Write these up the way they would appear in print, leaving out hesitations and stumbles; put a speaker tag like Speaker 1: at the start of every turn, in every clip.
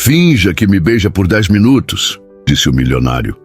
Speaker 1: Finja que me beija por 10 minutos, disse o milionário.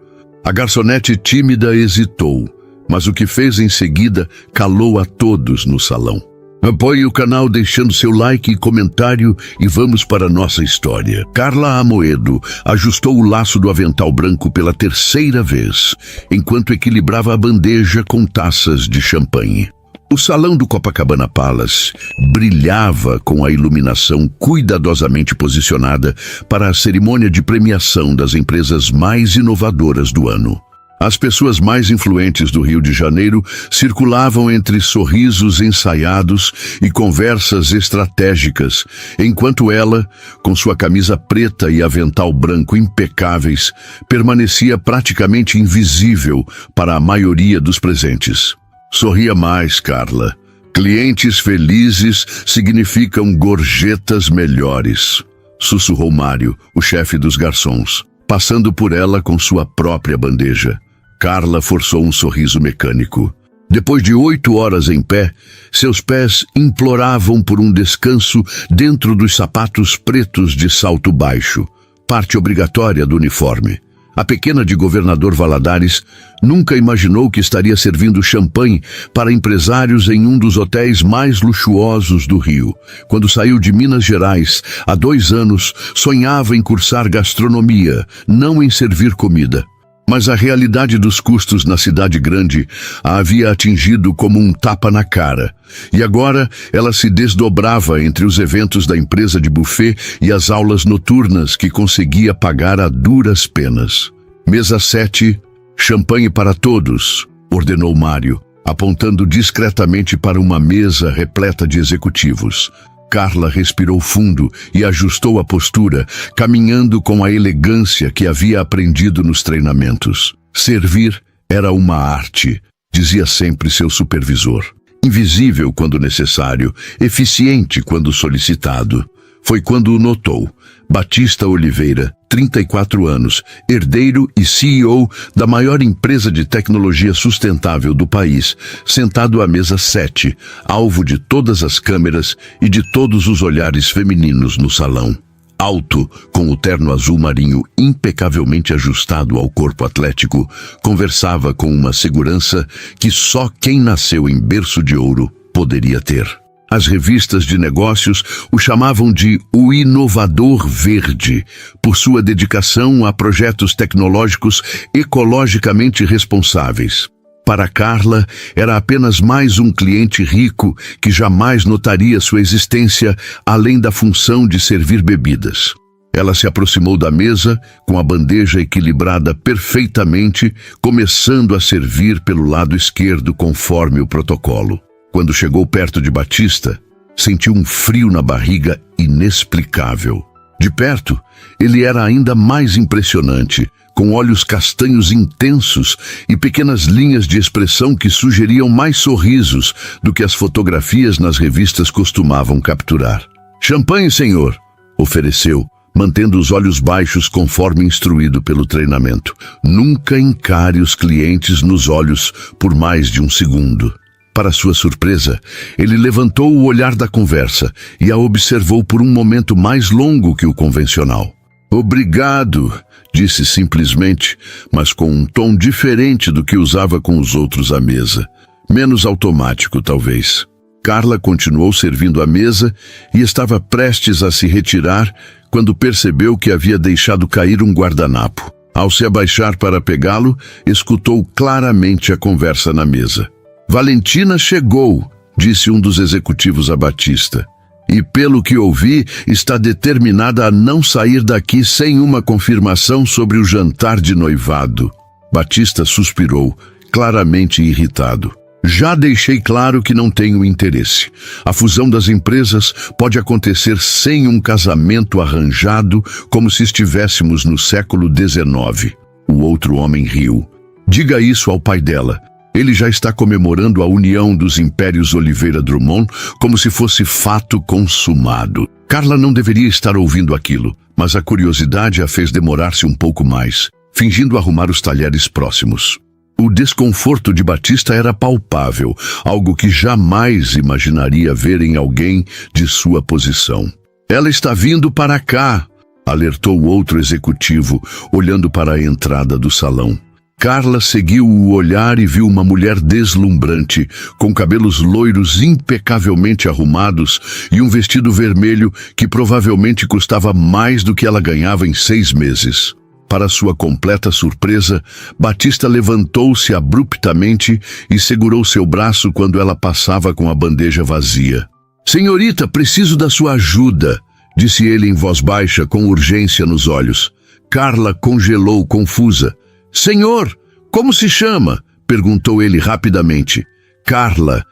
Speaker 1: A garçonete tímida hesitou, mas o que fez em seguida calou a todos no salão. Apoie o canal deixando seu like e comentário e vamos para a nossa história. Carla Amoedo ajustou o laço do avental branco pela 3ª vez, enquanto equilibrava a bandeja com taças de champanhe. O salão do Copacabana Palace brilhava com a iluminação cuidadosamente posicionada para a cerimônia de premiação das empresas mais inovadoras do ano. As pessoas mais influentes do Rio de Janeiro circulavam entre sorrisos ensaiados e conversas estratégicas, enquanto ela, com sua camisa preta e avental branco impecáveis, permanecia praticamente invisível para a maioria dos presentes. Sorria mais, Carla. Clientes felizes significam gorjetas melhores, sussurrou Mário, o chefe dos garçons, passando por ela com sua própria bandeja. Carla forçou um sorriso mecânico. Depois de 8 horas em pé, seus pés imploravam por um descanso dentro dos sapatos pretos de salto baixo, parte obrigatória do uniforme. A pequena de Governador Valadares nunca imaginou que estaria servindo champanhe para empresários em um dos hotéis mais luxuosos do Rio. Quando saiu de Minas Gerais, há 2 anos, sonhava em cursar gastronomia, não em servir comida. Mas a realidade dos custos na cidade grande a havia atingido como um tapa na cara. E agora ela se desdobrava entre os eventos da empresa de buffet e as aulas noturnas que conseguia pagar a duras penas. Mesa 7, champanhe para todos, ordenou Mário, apontando discretamente para uma mesa repleta de executivos. Carla respirou fundo e ajustou a postura, caminhando com a elegância que havia aprendido nos treinamentos. Servir era uma arte, dizia sempre seu supervisor. Invisível quando necessário, eficiente quando solicitado. Foi quando o notou. Batista Oliveira, 34 anos, herdeiro e CEO da maior empresa de tecnologia sustentável do país, sentado à mesa 7, alvo de todas as câmeras e de todos os olhares femininos no salão. Alto, com o terno azul marinho impecavelmente ajustado ao corpo atlético, conversava com uma segurança que só quem nasceu em berço de ouro poderia ter. As revistas de negócios o chamavam de o inovador verde, por sua dedicação a projetos tecnológicos ecologicamente responsáveis. Para Carla, era apenas mais um cliente rico que jamais notaria sua existência além da função de servir bebidas. Ela se aproximou da mesa, com a bandeja equilibrada perfeitamente, começando a servir pelo lado esquerdo conforme o protocolo. Quando chegou perto de Batista, sentiu um frio na barriga inexplicável. De perto, ele era ainda mais impressionante, com olhos castanhos intensos e pequenas linhas de expressão que sugeriam mais sorrisos do que as fotografias nas revistas costumavam capturar. "Champanhe, senhor", ofereceu, mantendo os olhos baixos conforme instruído pelo treinamento. Nunca encare os clientes nos olhos por mais de um segundo. Para sua surpresa, ele levantou o olhar da conversa e a observou por um momento mais longo que o convencional. "Obrigado", disse simplesmente, mas com um tom diferente do que usava com os outros à mesa. Menos automático, talvez. Carla continuou servindo à mesa e estava prestes a se retirar quando percebeu que havia deixado cair um guardanapo. Ao se abaixar para pegá-lo, escutou claramente a conversa na mesa. "Valentina chegou", disse um dos executivos a Batista. "E pelo que ouvi, está determinada a não sair daqui sem uma confirmação sobre o jantar de noivado." Batista suspirou, claramente irritado. "Já deixei claro que não tenho interesse. A fusão das empresas pode acontecer sem um casamento arranjado, como se estivéssemos no século XIX. O outro homem riu. "Diga isso ao pai dela. Ele já está comemorando a união dos impérios Oliveira Drummond como se fosse fato consumado." Carla não deveria estar ouvindo aquilo, mas a curiosidade a fez demorar-se um pouco mais, fingindo arrumar os talheres próximos. O desconforto de Batista era palpável, algo que jamais imaginaria ver em alguém de sua posição. "Ela está vindo para cá", alertou o outro executivo, olhando para a entrada do salão. Carla seguiu o olhar e viu uma mulher deslumbrante, com cabelos loiros impecavelmente arrumados e um vestido vermelho que provavelmente custava mais do que ela ganhava em 6 meses. Para sua completa surpresa, Batista levantou-se abruptamente e segurou seu braço quando ela passava com a bandeja vazia. "Senhorita, preciso da sua ajuda", disse ele em voz baixa, com urgência nos olhos. Carla congelou, confusa. "Senhor, como se chama?", perguntou ele rapidamente. Carla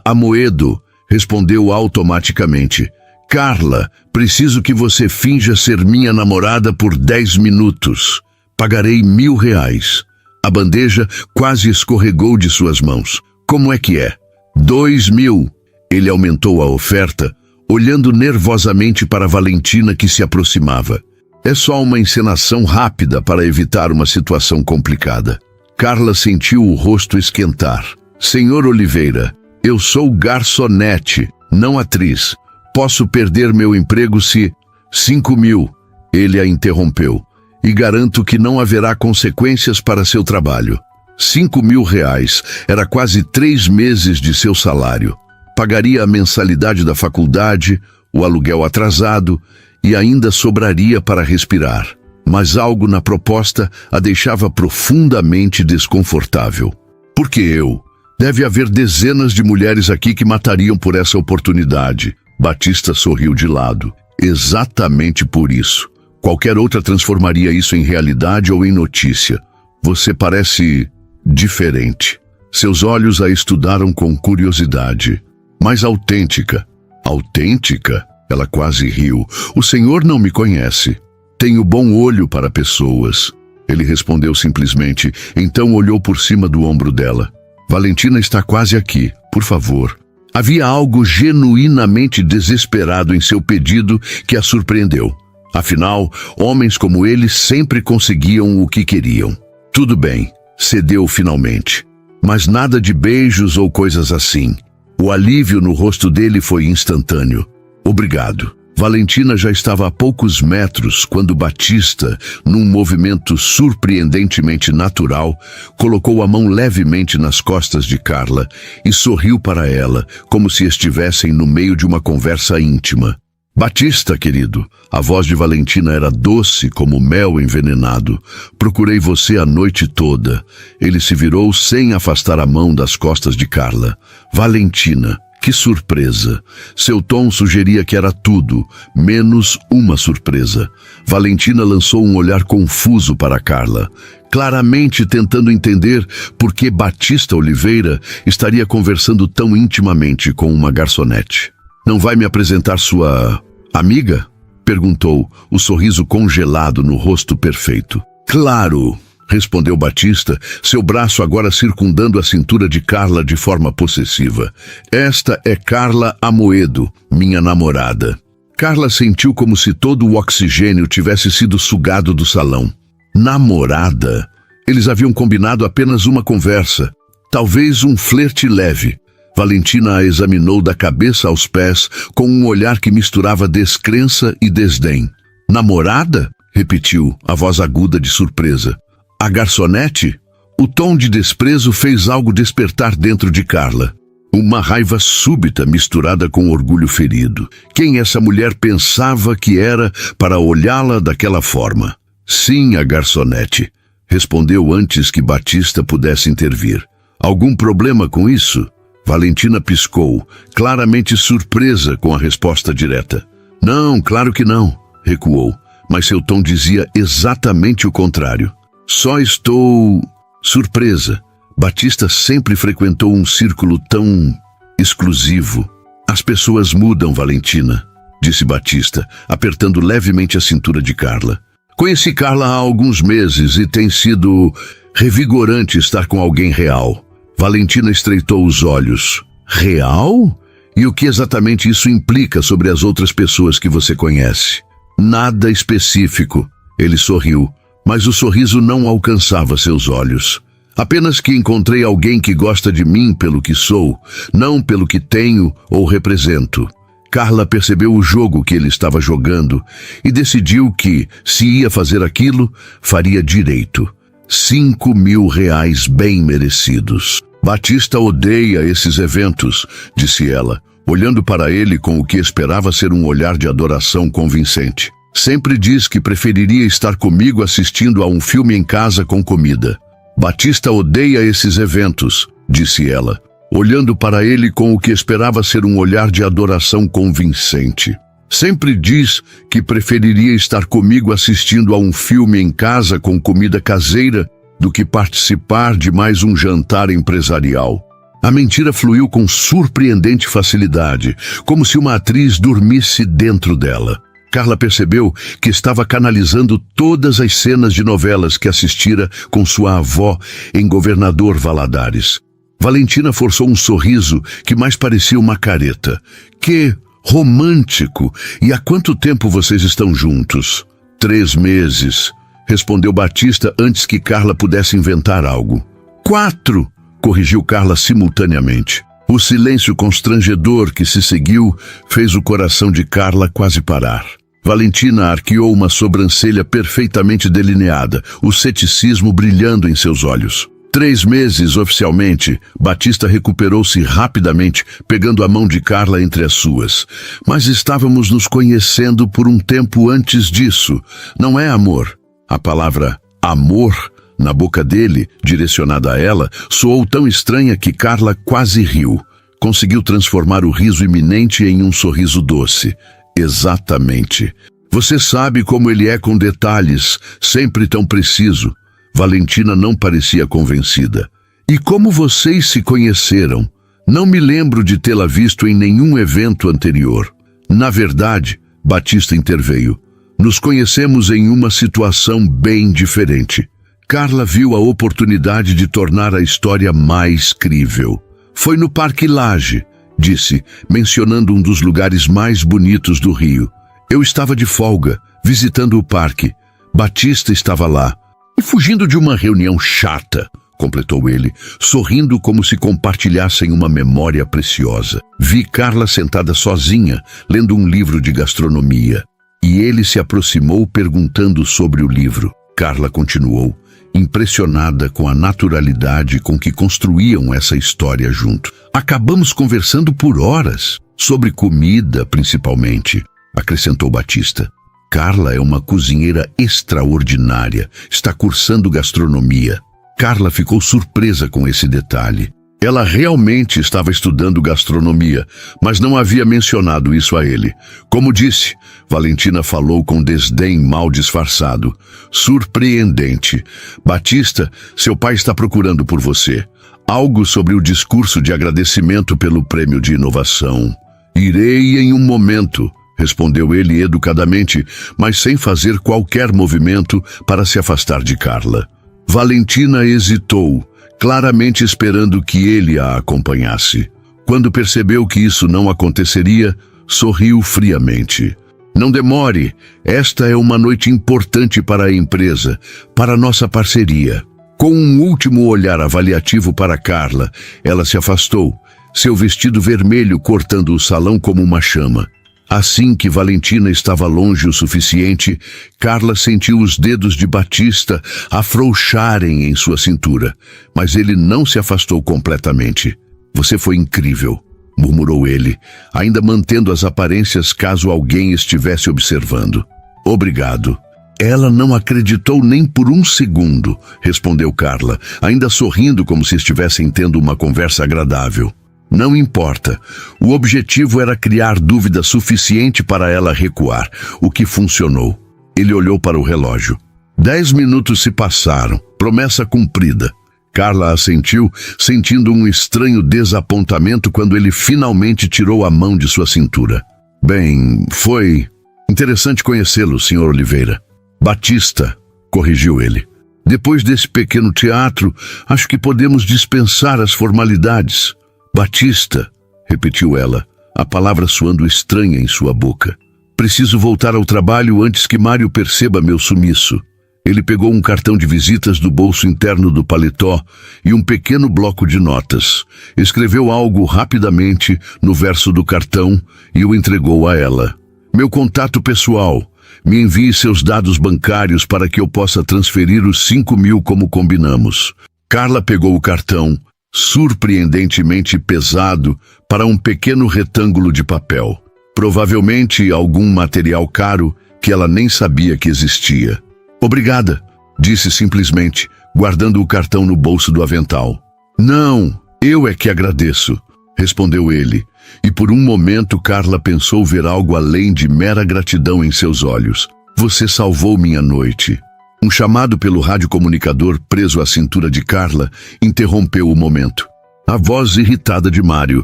Speaker 1: Amoedo", respondeu automaticamente. "Carla, preciso que você finja ser minha namorada por 10 minutos. Pagarei R$1.000. A bandeja quase escorregou de suas mãos. "Como é que é?" 2.000. Ele aumentou a oferta, olhando nervosamente para Valentina, que se aproximava. "É só uma encenação rápida para evitar uma situação complicada." Carla sentiu o rosto esquentar. "Senhor Oliveira, eu sou garçonete, não atriz. Posso perder meu emprego se..." 5.000, ele a interrompeu. "E garanto que não haverá consequências para seu trabalho." R$5.000 era quase 3 meses de seu salário. Pagaria a mensalidade da faculdade, o aluguel atrasado e ainda sobraria para respirar. Mas algo na proposta a deixava profundamente desconfortável. "Por que eu? Deve haver dezenas de mulheres aqui que matariam por essa oportunidade." Batista sorriu de lado. "Exatamente por isso. Qualquer outra transformaria isso em realidade ou em notícia. Você parece diferente." Seus olhos a estudaram com curiosidade. "Mais autêntica." "Autêntica?" Ela quase riu. "O senhor não me conhece." "Tenho bom olho para pessoas." Ele respondeu simplesmente, então olhou por cima do ombro dela. "Valentina está quase aqui, por favor." Havia algo genuinamente desesperado em seu pedido que a surpreendeu. Afinal, homens como ele sempre conseguiam o que queriam. "Tudo bem", cedeu finalmente. Mas nada de beijos ou coisas assim. O alívio no rosto dele foi instantâneo. "Obrigado." Valentina já estava a poucos metros quando Batista, num movimento surpreendentemente natural, colocou a mão levemente nas costas de Carla e sorriu para ela, como se estivessem no meio de uma conversa íntima. "Batista, querido." A voz de Valentina era doce como mel envenenado. "Procurei você a noite toda." Ele se virou sem afastar a mão das costas de Carla. "Valentina, que surpresa." Seu tom sugeria que era tudo, menos uma surpresa. Valentina lançou um olhar confuso para Carla, claramente tentando entender por que Batista Oliveira estaria conversando tão intimamente com uma garçonete. "Não vai me apresentar sua amiga?" perguntou, o sorriso congelado no rosto perfeito. "Claro", respondeu Batista, seu braço agora circundando a cintura de Carla de forma possessiva. "Esta é Carla Amoedo, minha namorada." Carla sentiu como se todo o oxigênio tivesse sido sugado do salão. Namorada? Eles haviam combinado apenas uma conversa, talvez um flerte leve. Valentina a examinou da cabeça aos pés com um olhar que misturava descrença e desdém. "Namorada?" repetiu, a voz aguda de surpresa. "A garçonete?" O tom de desprezo fez algo despertar dentro de Carla. Uma raiva súbita misturada com orgulho ferido. Quem essa mulher pensava que era para olhá-la daquela forma? "Sim, a garçonete", respondeu antes que Batista pudesse intervir. "Algum problema com isso?" Valentina piscou, claramente surpresa com a resposta direta. "Não, claro que não", recuou, mas seu tom dizia exatamente o contrário. "Só estou surpresa." Batista sempre frequentou um círculo tão exclusivo. "As pessoas mudam, Valentina", disse Batista, apertando levemente a cintura de Carla. "Conheci Carla há alguns meses e tem sido revigorante estar com alguém real." Valentina estreitou os olhos. "Real? E o que exatamente isso implica sobre as outras pessoas que você conhece?" "Nada específico." Ele sorriu, mas o sorriso não alcançava seus olhos. "Apenas que encontrei alguém que gosta de mim pelo que sou, não pelo que tenho ou represento." Carla percebeu o jogo que ele estava jogando e decidiu que, se ia fazer aquilo, faria direito. 5.000 reais bem merecidos. Batista odeia esses eventos, disse ela, olhando para ele com o que esperava ser um olhar de adoração convincente. Sempre diz que preferiria estar comigo assistindo a um filme em casa com comida. Batista odeia esses eventos, disse ela, olhando para ele com o que esperava ser um olhar de adoração convincente. Sempre diz que preferiria estar comigo assistindo a um filme em casa com comida caseira do que participar de mais um jantar empresarial. A mentira fluiu com surpreendente facilidade, como se uma atriz dormisse dentro dela. Carla percebeu que estava canalizando todas as cenas de novelas que assistira com sua avó em Governador Valadares. Valentina forçou um sorriso que mais parecia uma careta. Que romântico! E há quanto tempo vocês estão juntos? 3 meses, respondeu Batista antes que Carla pudesse inventar algo. 4, corrigiu Carla simultaneamente. O silêncio constrangedor que se seguiu fez o coração de Carla quase parar. Valentina arqueou uma sobrancelha perfeitamente delineada, o ceticismo brilhando em seus olhos. 3 meses, oficialmente, Batista recuperou-se rapidamente, pegando a mão de Carla entre as suas. Mas estávamos nos conhecendo por um tempo antes disso. Não é amor. A palavra amor, na boca dele, direcionada a ela, soou tão estranha que Carla quase riu. Conseguiu transformar o riso iminente em um sorriso doce. Exatamente. Você sabe como ele é com detalhes, sempre tão preciso. Valentina não parecia convencida. E como vocês se conheceram? Não me lembro de tê-la visto em nenhum evento anterior. Na verdade, Batista interveio. Nos conhecemos em uma situação bem diferente. Carla viu a oportunidade de tornar a história mais crível. Foi no Parque Lage, disse, mencionando um dos lugares mais bonitos do Rio. Eu estava de folga, visitando o parque. Batista estava lá. E fugindo de uma reunião chata, completou ele, sorrindo como se compartilhassem uma memória preciosa. Vi Carla sentada sozinha, lendo um livro de gastronomia. E ele se aproximou perguntando sobre o livro. Carla continuou, impressionada com a naturalidade com que construíam essa história junto. Acabamos conversando por horas, sobre comida principalmente, acrescentou Batista. Carla é uma cozinheira extraordinária, está cursando gastronomia. Carla ficou surpresa com esse detalhe. Ela realmente estava estudando gastronomia, mas não havia mencionado isso a ele. Como disse, Valentina falou com desdém mal disfarçado. Surpreendente. Batista, seu pai está procurando por você. Algo sobre o discurso de agradecimento pelo prêmio de inovação. Irei em um momento, respondeu ele educadamente, mas sem fazer qualquer movimento para se afastar de Carla. Valentina hesitou, claramente esperando que ele a acompanhasse. Quando percebeu que isso não aconteceria, sorriu friamente. Não demore, esta é uma noite importante para a empresa, para nossa parceria. Com um último olhar avaliativo para Carla, ela se afastou, seu vestido vermelho cortando o salão como uma chama. Assim que Valentina estava longe o suficiente, Carla sentiu os dedos de Batista afrouxarem em sua cintura, mas ele não se afastou completamente. Você foi incrível, murmurou ele, ainda mantendo as aparências caso alguém estivesse observando. Obrigado. Ela não acreditou nem por um segundo, respondeu Carla, ainda sorrindo como se estivessem tendo uma conversa agradável. Não importa. O objetivo era criar dúvida suficiente para ela recuar, o que funcionou. Ele olhou para o relógio. 10 minutos se passaram, promessa cumprida. Carla assentiu, sentindo um estranho desapontamento quando ele finalmente tirou a mão de sua cintura. Bem, foi interessante conhecê-lo, Sr. Oliveira. Batista, corrigiu ele. Depois desse pequeno teatro, acho que podemos dispensar as formalidades. Batista, repetiu ela, a palavra soando estranha em sua boca. Preciso voltar ao trabalho antes que Mário perceba meu sumiço. Ele pegou um cartão de visitas do bolso interno do paletó e um pequeno bloco de notas. Escreveu algo rapidamente no verso do cartão e o entregou a ela. Meu contato pessoal. Me envie seus dados bancários para que eu possa transferir os 5.000 como combinamos. Carla pegou o cartão, surpreendentemente pesado, para um pequeno retângulo de papel. Provavelmente algum material caro que ela nem sabia que existia. Obrigada, disse simplesmente, guardando o cartão no bolso do avental. Não, eu é que agradeço, respondeu ele, e por um momento Carla pensou ver algo além de mera gratidão em seus olhos. Você salvou minha noite. Um chamado pelo radiocomunicador preso à cintura de Carla interrompeu o momento. A voz irritada de Mário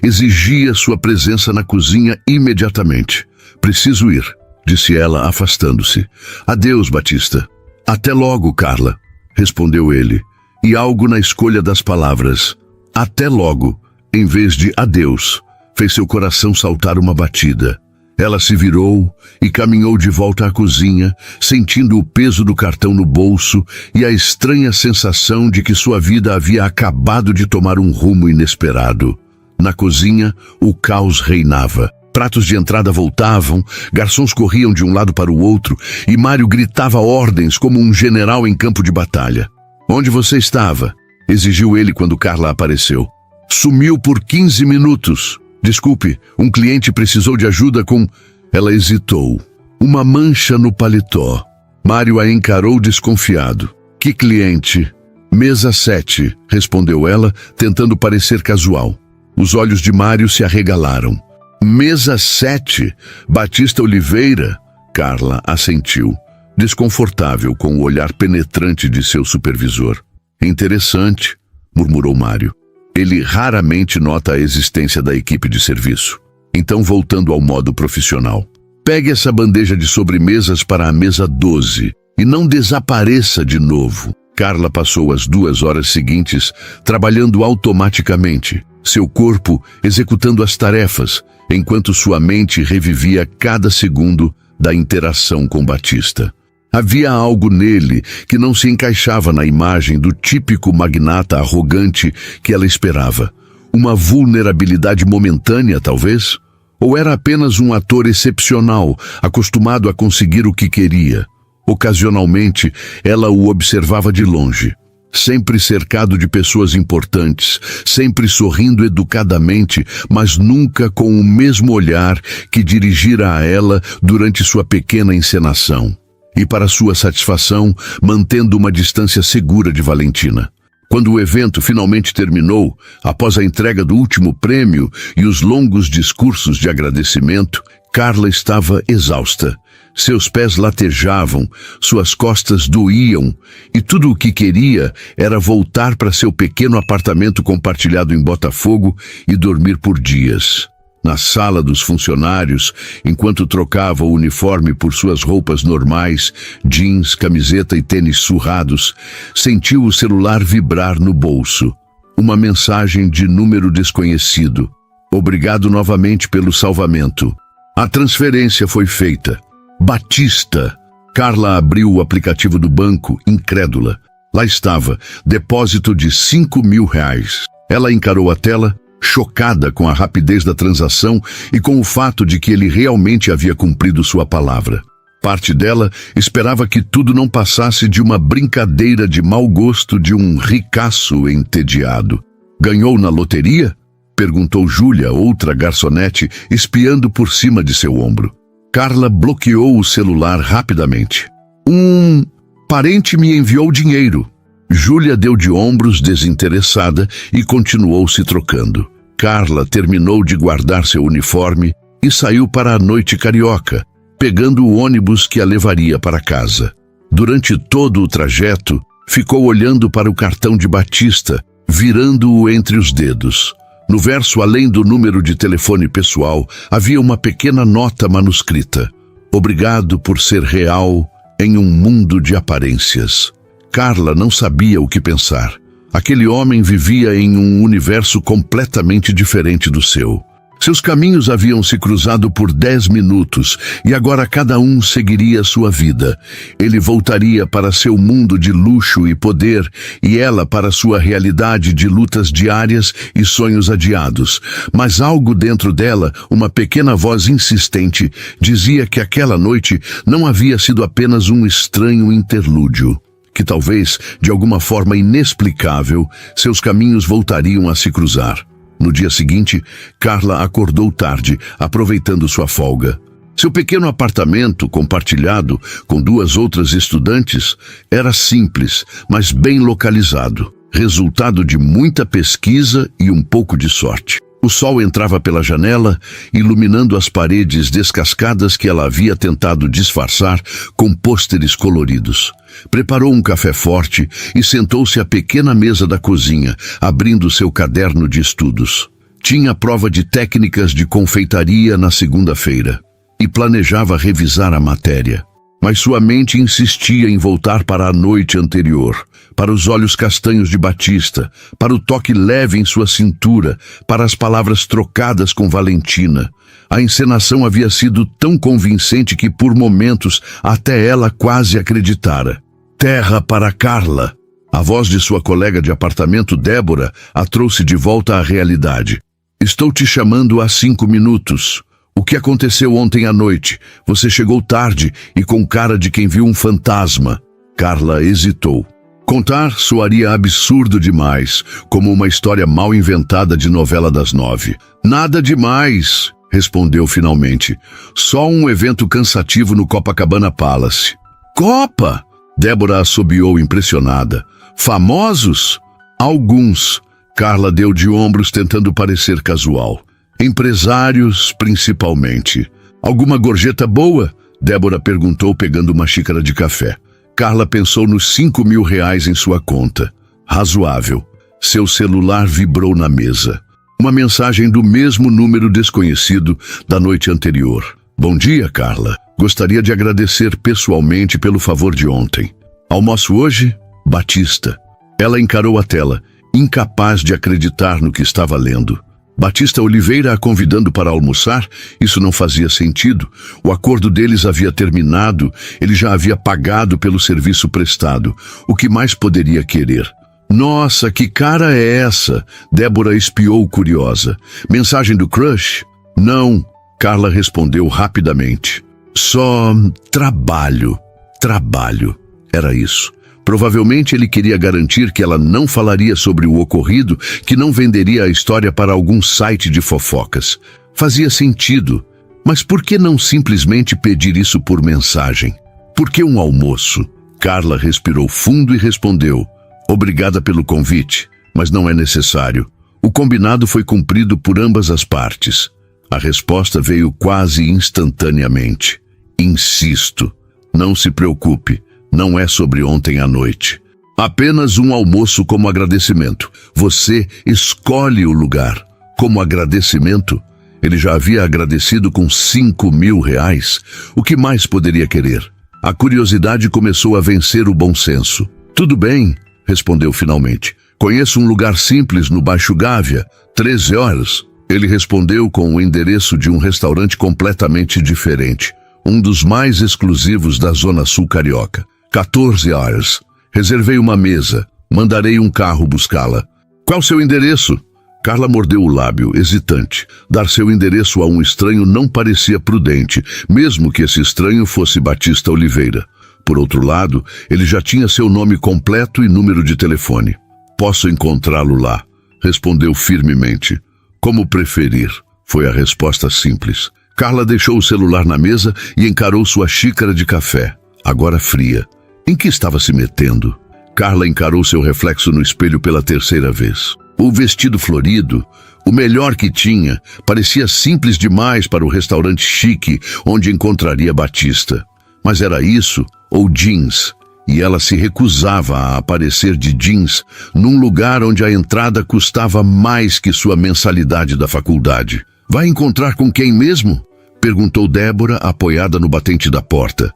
Speaker 1: exigia sua presença na cozinha imediatamente. Preciso ir, disse ela, afastando-se. Adeus, Batista. Até logo, Carla, respondeu ele, e algo na escolha das palavras, até logo, em vez de adeus, fez seu coração saltar uma batida. Ela se virou e caminhou de volta à cozinha, sentindo o peso do cartão no bolso e a estranha sensação de que sua vida havia acabado de tomar um rumo inesperado. Na cozinha, o caos reinava. Pratos de entrada voltavam, garçons corriam de um lado para o outro e Mário gritava ordens como um general em campo de batalha. Onde você estava? Exigiu ele quando Carla apareceu. Sumiu por 15 minutos. Desculpe, um cliente precisou de ajuda com... Ela hesitou. Uma mancha no paletó. Mário a encarou desconfiado. Que cliente? Mesa 7, respondeu ela, tentando parecer casual. Os olhos de Mário se arregalaram. Mesa 7? Batista Oliveira? Carla assentiu, desconfortável com o olhar penetrante de seu supervisor. Interessante, murmurou Mário. Ele raramente nota a existência da equipe de serviço. Então, voltando ao modo profissional. Pegue essa bandeja de sobremesas para a mesa 12 e não desapareça de novo. Carla passou as 2 horas seguintes trabalhando automaticamente, seu corpo executando as tarefas, enquanto sua mente revivia cada segundo da interação com Batista. Havia algo nele que não se encaixava na imagem do típico magnata arrogante que ela esperava. Uma vulnerabilidade momentânea, talvez? Ou era apenas um ator excepcional, acostumado a conseguir o que queria? Ocasionalmente, ela o observava de longe, sempre cercado de pessoas importantes, sempre sorrindo educadamente, mas nunca com o mesmo olhar que dirigira a ela durante sua pequena encenação. E para sua satisfação, mantendo uma distância segura de Valentina. Quando o evento finalmente terminou, após a entrega do último prêmio e os longos discursos de agradecimento, Carla estava exausta. Seus pés latejavam, suas costas doíam, e tudo o que queria era voltar para seu pequeno apartamento compartilhado em Botafogo e dormir por dias. Na sala dos funcionários, enquanto trocava o uniforme por suas roupas normais, jeans, camiseta e tênis surrados, sentiu o celular vibrar no bolso. Uma mensagem de número desconhecido. Obrigado novamente pelo salvamento. A transferência foi feita. Batista. Carla abriu o aplicativo do banco, incrédula. Lá estava, depósito de R$5.000. Ela encarou a tela, chocada com a rapidez da transação e com o fato de que ele realmente havia cumprido sua palavra. Parte dela esperava que tudo não passasse de uma brincadeira de mau gosto de um ricaço entediado. Ganhou na loteria? Perguntou Júlia, outra garçonete, espiando por cima de seu ombro. Carla bloqueou o celular rapidamente. Um parente me enviou dinheiro. Júlia deu de ombros desinteressada e continuou se trocando. Carla terminou de guardar seu uniforme e saiu para a noite carioca, pegando o ônibus que a levaria para casa. Durante todo o trajeto, ficou olhando para o cartão de Batista, virando-o entre os dedos. No verso, além do número de telefone pessoal, havia uma pequena nota manuscrita. Obrigado por ser real em um mundo de aparências. Carla não sabia o que pensar. Aquele homem vivia em um universo completamente diferente do seu. Seus caminhos haviam se cruzado por 10 minutos e agora cada um seguiria sua vida. Ele voltaria para seu mundo de luxo e poder e ela para sua realidade de lutas diárias e sonhos adiados. Mas algo dentro dela, uma pequena voz insistente, dizia que aquela noite não havia sido apenas um estranho interlúdio. Que talvez, de alguma forma inexplicável, seus caminhos voltariam a se cruzar. No dia seguinte, Carla acordou tarde, aproveitando sua folga. Seu pequeno apartamento, compartilhado com 2 outras estudantes, era simples, mas bem localizado, resultado de muita pesquisa e um pouco de sorte. O sol entrava pela janela, iluminando as paredes descascadas que ela havia tentado disfarçar com pôsteres coloridos. Preparou um café forte e sentou-se à pequena mesa da cozinha, abrindo seu caderno de estudos. Tinha prova de técnicas de confeitaria na segunda-feira e planejava revisar a matéria. Mas sua mente insistia em voltar para a noite anterior, para os olhos castanhos de Batista, para o toque leve em sua cintura, para as palavras trocadas com Valentina. A encenação havia sido tão convincente que, por momentos, até ela quase acreditara. Terra para Carla! A voz de sua colega de apartamento, Débora, a trouxe de volta à realidade. Estou te chamando há 5 minutos. O que aconteceu ontem à noite? Você chegou tarde e com cara de quem viu um fantasma. Carla hesitou. Contar soaria absurdo demais, como uma história mal inventada de novela das 9. Nada demais, respondeu finalmente. Só um evento cansativo no Copacabana Palace. Copa! Débora assobiou impressionada. Famosos? Alguns. Carla deu de ombros tentando parecer casual. Empresários, principalmente. Alguma gorjeta boa? Débora perguntou pegando uma xícara de café. Carla pensou nos 5.000 reais em sua conta. Razoável. Seu celular vibrou na mesa. Uma mensagem do mesmo número desconhecido da noite anterior. Bom dia, Carla. Gostaria de agradecer pessoalmente pelo favor de ontem. Almoço hoje? Batista. Ela encarou a tela, incapaz de acreditar no que estava lendo. Batista Oliveira a convidando para almoçar? Isso não fazia sentido. O acordo deles havia terminado, ele já havia pagado pelo serviço prestado. O que mais poderia querer? Nossa, que cara é essa? Débora espiou curiosa. Mensagem do crush? Não, Carla respondeu rapidamente. Só trabalho. Trabalho. Era isso. Provavelmente ele queria garantir que ela não falaria sobre o ocorrido, que não venderia a história para algum site de fofocas. Fazia sentido, mas por que não simplesmente pedir isso por mensagem? Por que um almoço? Carla respirou fundo e respondeu, obrigada pelo convite, mas não é necessário. O combinado foi cumprido por ambas as partes. A resposta veio quase instantaneamente. Insisto, não se preocupe. Não é sobre ontem à noite. Apenas um almoço como agradecimento. Você escolhe o lugar. Como agradecimento, ele já havia agradecido com 5.000 reais. O que mais poderia querer? A curiosidade começou a vencer o bom senso. Tudo bem, respondeu finalmente. Conheço um lugar simples no Baixo Gávea, 13 horas. Ele respondeu com o endereço de um restaurante completamente diferente. Um dos mais exclusivos da Zona Sul Carioca. 14 horas. Reservei uma mesa. Mandarei um carro buscá-la. Qual seu endereço? Carla mordeu o lábio, hesitante. Dar seu endereço a um estranho não parecia prudente, mesmo que esse estranho fosse Batista Oliveira. Por outro lado, ele já tinha seu nome completo e número de telefone. Posso encontrá-lo lá, respondeu firmemente. Como preferir, foi a resposta simples. Carla deixou o celular na mesa e encarou sua xícara de café, agora fria. Em que estava se metendo? Carla encarou seu reflexo no espelho pela 3ª vez. O vestido florido, o melhor que tinha, parecia simples demais para o restaurante chique onde encontraria Batista. Mas era isso ou jeans? E ela se recusava a aparecer de jeans num lugar onde a entrada custava mais que sua mensalidade da faculdade. Vai encontrar com quem mesmo? Perguntou Débora, apoiada no batente da porta.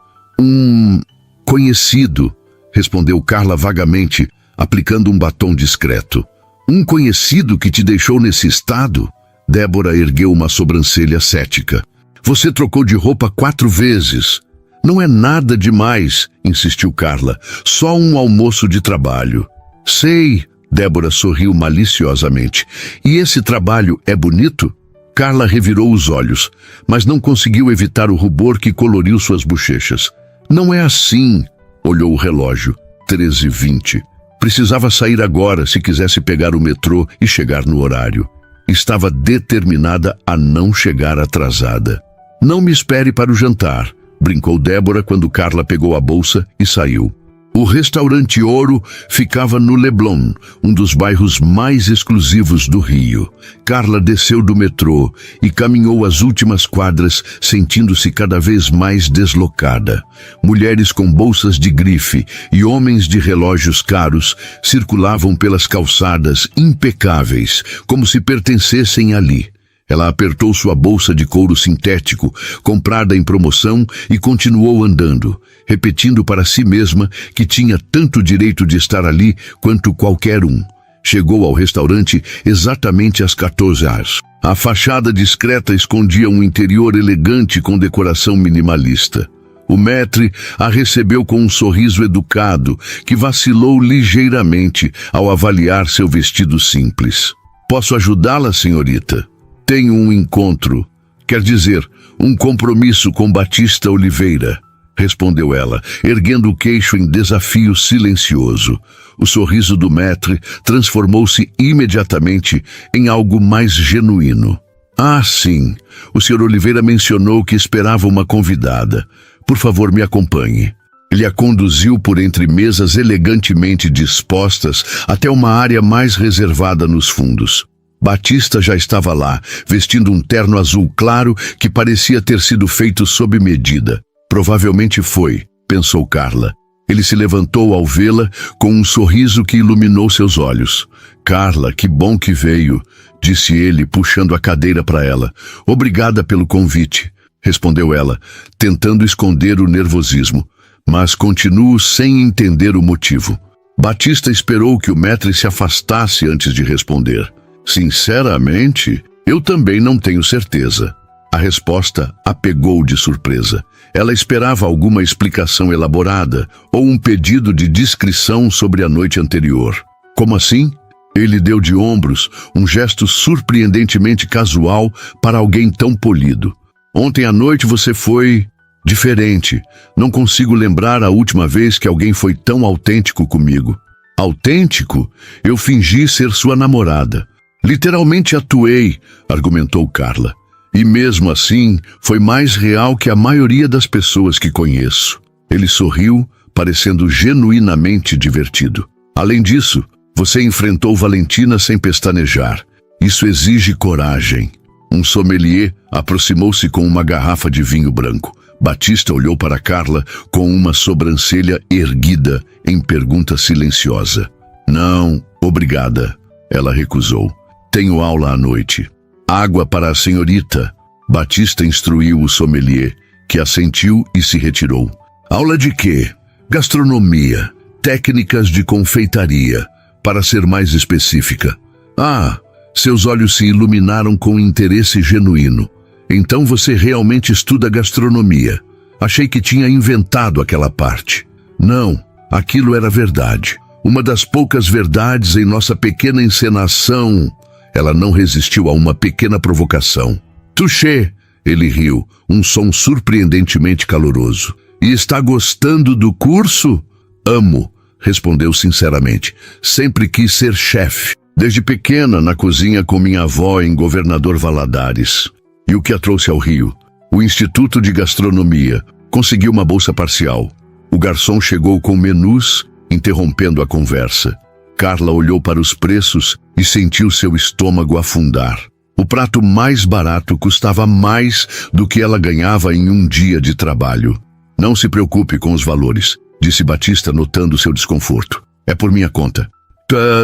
Speaker 1: Conhecido, respondeu Carla vagamente, aplicando um batom discreto. Um conhecido que te deixou nesse estado? Débora ergueu uma sobrancelha cética. Você trocou de roupa 4 vezes. Não é nada demais, insistiu Carla. Só um almoço de trabalho. Sei, Débora sorriu maliciosamente. E esse trabalho é bonito? Carla revirou os olhos, mas não conseguiu evitar o rubor que coloriu suas bochechas. Não é assim, olhou o relógio. 13h20. Precisava sair agora se quisesse pegar o metrô e chegar no horário. Estava determinada a não chegar atrasada. Não me espere para o jantar, brincou Débora quando Carla pegou a bolsa e saiu. O restaurante Ouro ficava no Leblon, um dos bairros mais exclusivos do Rio. Carla desceu do metrô e caminhou as últimas quadras, sentindo-se cada vez mais deslocada. Mulheres com bolsas de grife e homens de relógios caros circulavam pelas calçadas impecáveis, como se pertencessem ali. Ela apertou sua bolsa de couro sintético, comprada em promoção, e continuou andando, repetindo para si mesma que tinha tanto direito de estar ali quanto qualquer um. Chegou ao restaurante exatamente às 14h. A fachada discreta escondia um interior elegante com decoração minimalista. O maître a recebeu com um sorriso educado que vacilou ligeiramente ao avaliar seu vestido simples. Posso ajudá-la, senhorita? Tenho um encontro, quer dizer, um compromisso com Batista Oliveira, respondeu ela, erguendo o queixo em desafio silencioso. O sorriso do maître transformou-se imediatamente em algo mais genuíno. Ah, sim, o Sr. Oliveira mencionou que esperava uma convidada. Por favor, me acompanhe. Ele a conduziu por entre mesas elegantemente dispostas até uma área mais reservada nos fundos. Batista já estava lá, vestindo um terno azul claro que parecia ter sido feito sob medida. Provavelmente foi, pensou Carla. Ele se levantou ao vê-la com um sorriso que iluminou seus olhos. Carla, que bom que veio, disse ele, puxando a cadeira para ela. Obrigada pelo convite, respondeu ela, tentando esconder o nervosismo. Mas continuo sem entender o motivo. Batista esperou que o maître se afastasse antes de responder. Sinceramente, eu também não tenho certeza. A resposta a pegou de surpresa. Ela esperava alguma explicação elaborada ou um pedido de descrição sobre a noite anterior. Como assim? Ele deu de ombros, um gesto surpreendentemente casual para alguém tão polido. Ontem à noite você foi diferente. Não consigo lembrar a última vez que alguém foi tão autêntico comigo. Autêntico? Eu fingi ser sua namorada. Literalmente atuei, argumentou Carla. E mesmo assim, foi mais real que a maioria das pessoas que conheço. Ele sorriu, parecendo genuinamente divertido. Além disso, você enfrentou Valentina sem pestanejar. Isso exige coragem. Um sommelier aproximou-se com uma garrafa de vinho branco. Batista olhou para Carla com uma sobrancelha erguida em pergunta silenciosa. Não, obrigada. Ela recusou. Tenho aula à noite. Água para a senhorita. Batista instruiu o sommelier, que assentiu e se retirou. Aula de quê? Gastronomia. Técnicas de confeitaria, para ser mais específica. Ah, seus olhos se iluminaram com interesse genuíno. Então você realmente estuda gastronomia. Achei que tinha inventado aquela parte. Não, aquilo era verdade. Uma das poucas verdades em nossa pequena encenação. Ela não resistiu a uma pequena provocação. Touché! Ele riu, um som surpreendentemente caloroso. E está gostando do curso? Amo, respondeu sinceramente. Sempre quis ser chefe. Desde pequena, na cozinha com minha avó em Governador Valadares. E o que a trouxe ao Rio? O Instituto de Gastronomia. Conseguiu uma bolsa parcial. O garçom chegou com menus, interrompendo a conversa. Carla olhou para os preços e sentiu seu estômago afundar. O prato mais barato custava mais do que ela ganhava em um dia de trabalho. Não se preocupe com os valores, disse Batista, notando seu desconforto. É por minha conta.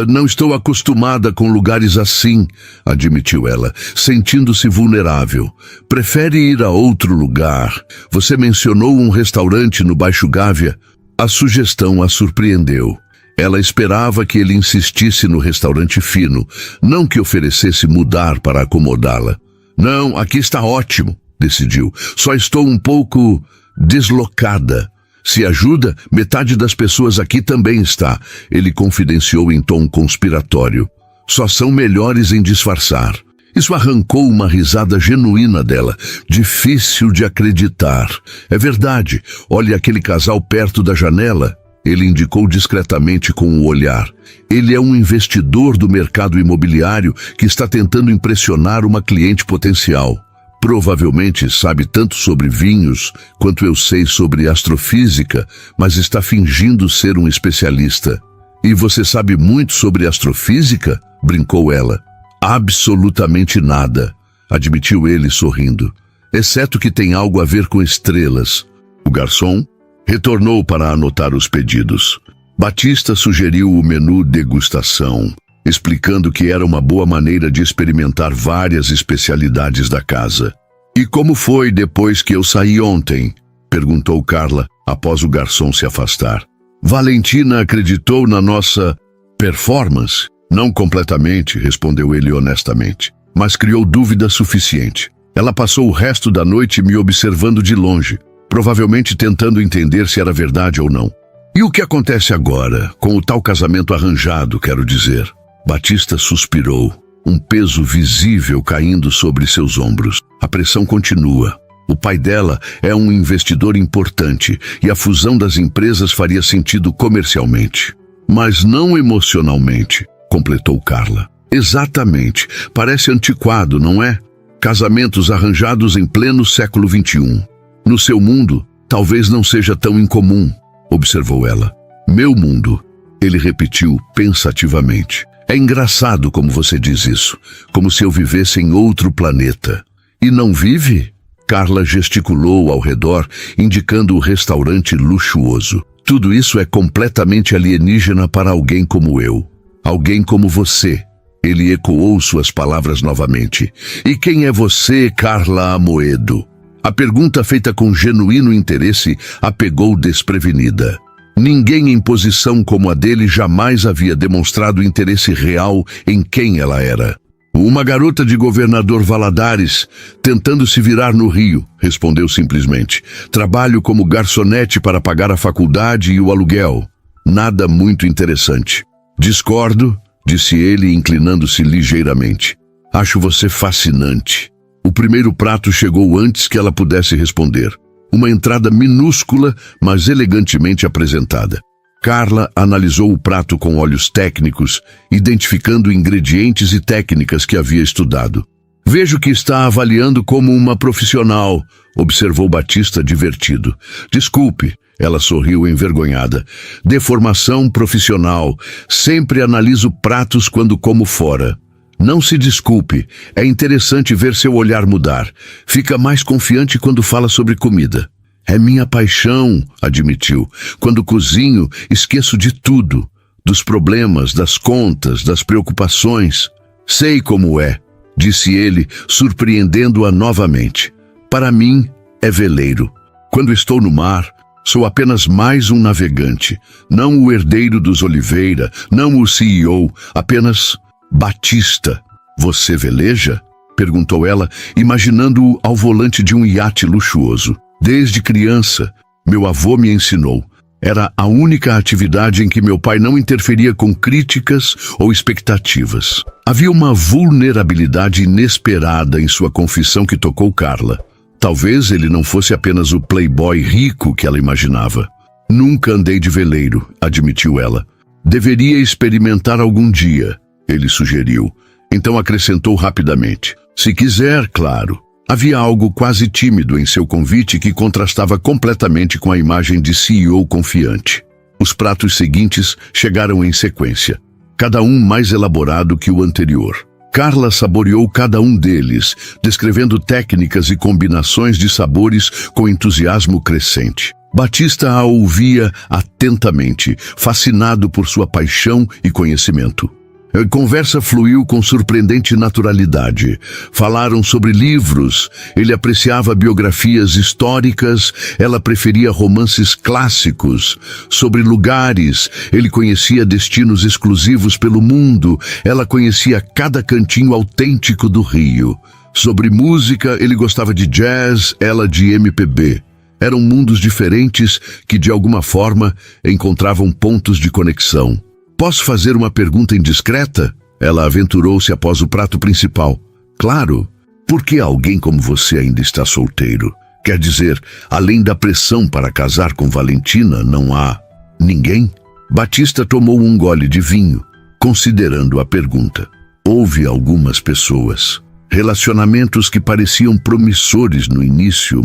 Speaker 1: Não estou acostumada com lugares assim, admitiu ela, sentindo-se vulnerável. Prefere ir a outro lugar? Você mencionou um restaurante no Baixo Gávea? A sugestão a surpreendeu. Ela esperava que ele insistisse no restaurante fino, não que oferecesse mudar para acomodá-la. Não, aqui está ótimo, decidiu. Só estou um pouco deslocada. Se ajuda, metade das pessoas aqui também está, ele confidenciou em tom conspiratório. Só são melhores em disfarçar. Isso arrancou uma risada genuína dela, difícil de acreditar. É verdade, olhe aquele casal perto da janela. Ele indicou discretamente com o olhar. Ele é um investidor do mercado imobiliário que está tentando impressionar uma cliente potencial. Provavelmente sabe tanto sobre vinhos quanto eu sei sobre astrofísica, mas está fingindo ser um especialista. E você sabe muito sobre astrofísica? Brincou ela. Absolutamente nada, admitiu ele sorrindo. Exceto que tem algo a ver com estrelas. O garçom retornou para anotar os pedidos. Batista sugeriu o menu degustação, explicando que era uma boa maneira de experimentar várias especialidades da casa. E como foi depois que eu saí ontem? Perguntou Carla, após o garçom se afastar. Valentina acreditou na nossa performance? Não completamente, respondeu ele honestamente, mas criou dúvida suficiente. Ela passou o resto da noite me observando de longe, provavelmente tentando entender se era verdade ou não. E o que acontece agora, com o tal casamento arranjado, quero dizer? Batista suspirou, um peso visível caindo sobre seus ombros. A pressão continua. O pai dela é um investidor importante e a fusão das empresas faria sentido comercialmente. Mas não emocionalmente, completou Carla. Exatamente. Parece antiquado, não é? Casamentos arranjados em pleno século XXI. No seu mundo, talvez não seja tão incomum, observou ela. Meu mundo, ele repetiu pensativamente. É engraçado como você diz isso, como se eu vivesse em outro planeta. E não vive? Carla gesticulou ao redor, indicando o restaurante luxuoso. Tudo isso é completamente alienígena para alguém como eu. Alguém como você. Ele ecoou suas palavras novamente. E quem é você, Carla Amoedo? A pergunta feita com genuíno interesse a pegou desprevenida. Ninguém em posição como a dele jamais havia demonstrado interesse real em quem ela era. Uma garota de governador Valadares, tentando se virar no Rio, respondeu simplesmente. Trabalho como garçonete para pagar a faculdade e o aluguel. Nada muito interessante. Discordo, disse ele, inclinando-se ligeiramente. Acho você fascinante. O primeiro prato chegou antes que ela pudesse responder. Uma entrada minúscula, mas elegantemente apresentada. Carla analisou o prato com olhos técnicos, identificando ingredientes e técnicas que havia estudado. Vejo que está avaliando como uma profissional, observou Batista divertido. Desculpe, ela sorriu envergonhada. De formação profissional, sempre analiso pratos quando como fora. Não se desculpe, é interessante ver seu olhar mudar. Fica mais confiante quando fala sobre comida. É minha paixão, admitiu. Quando cozinho, esqueço de tudo. Dos problemas, das contas, das preocupações. Sei como é, disse ele, surpreendendo-a novamente. Para mim, é veleiro. Quando estou no mar, sou apenas mais um navegante. Não o herdeiro dos Oliveira, não o CEO, apenas Batista. Você veleja? Perguntou ela, imaginando-o ao volante de um iate luxuoso. Desde criança, meu avô me ensinou. Era a única atividade em que meu pai não interferia com críticas ou expectativas. Havia uma vulnerabilidade inesperada em sua confissão que tocou Carla. Talvez ele não fosse apenas o playboy rico que ela imaginava. Nunca andei de veleiro, admitiu ela. Deveria experimentar algum dia, ele sugeriu. Então acrescentou rapidamente. Se quiser, claro. Havia algo quase tímido em seu convite que contrastava completamente com a imagem de CEO confiante. Os pratos seguintes chegaram em sequência, cada um mais elaborado que o anterior. Carla saboreou cada um deles, descrevendo técnicas e combinações de sabores com entusiasmo crescente. Batista a ouvia atentamente, fascinado por sua paixão e conhecimento. A conversa fluiu com surpreendente naturalidade. Falaram sobre livros, ele apreciava biografias históricas, ela preferia romances clássicos. Sobre lugares, ele conhecia destinos exclusivos pelo mundo, ela conhecia cada cantinho autêntico do Rio. Sobre música, ele gostava de jazz, ela de MPB. Eram mundos diferentes que, de alguma forma, encontravam pontos de conexão. Posso fazer uma pergunta indiscreta? Ela aventurou-se após o prato principal. Claro. Por que alguém como você ainda está solteiro? Quer dizer, além da pressão para casar com Valentina, não há ninguém? Batista tomou um gole de vinho, considerando a pergunta. Houve algumas pessoas. Relacionamentos que pareciam promissores no início,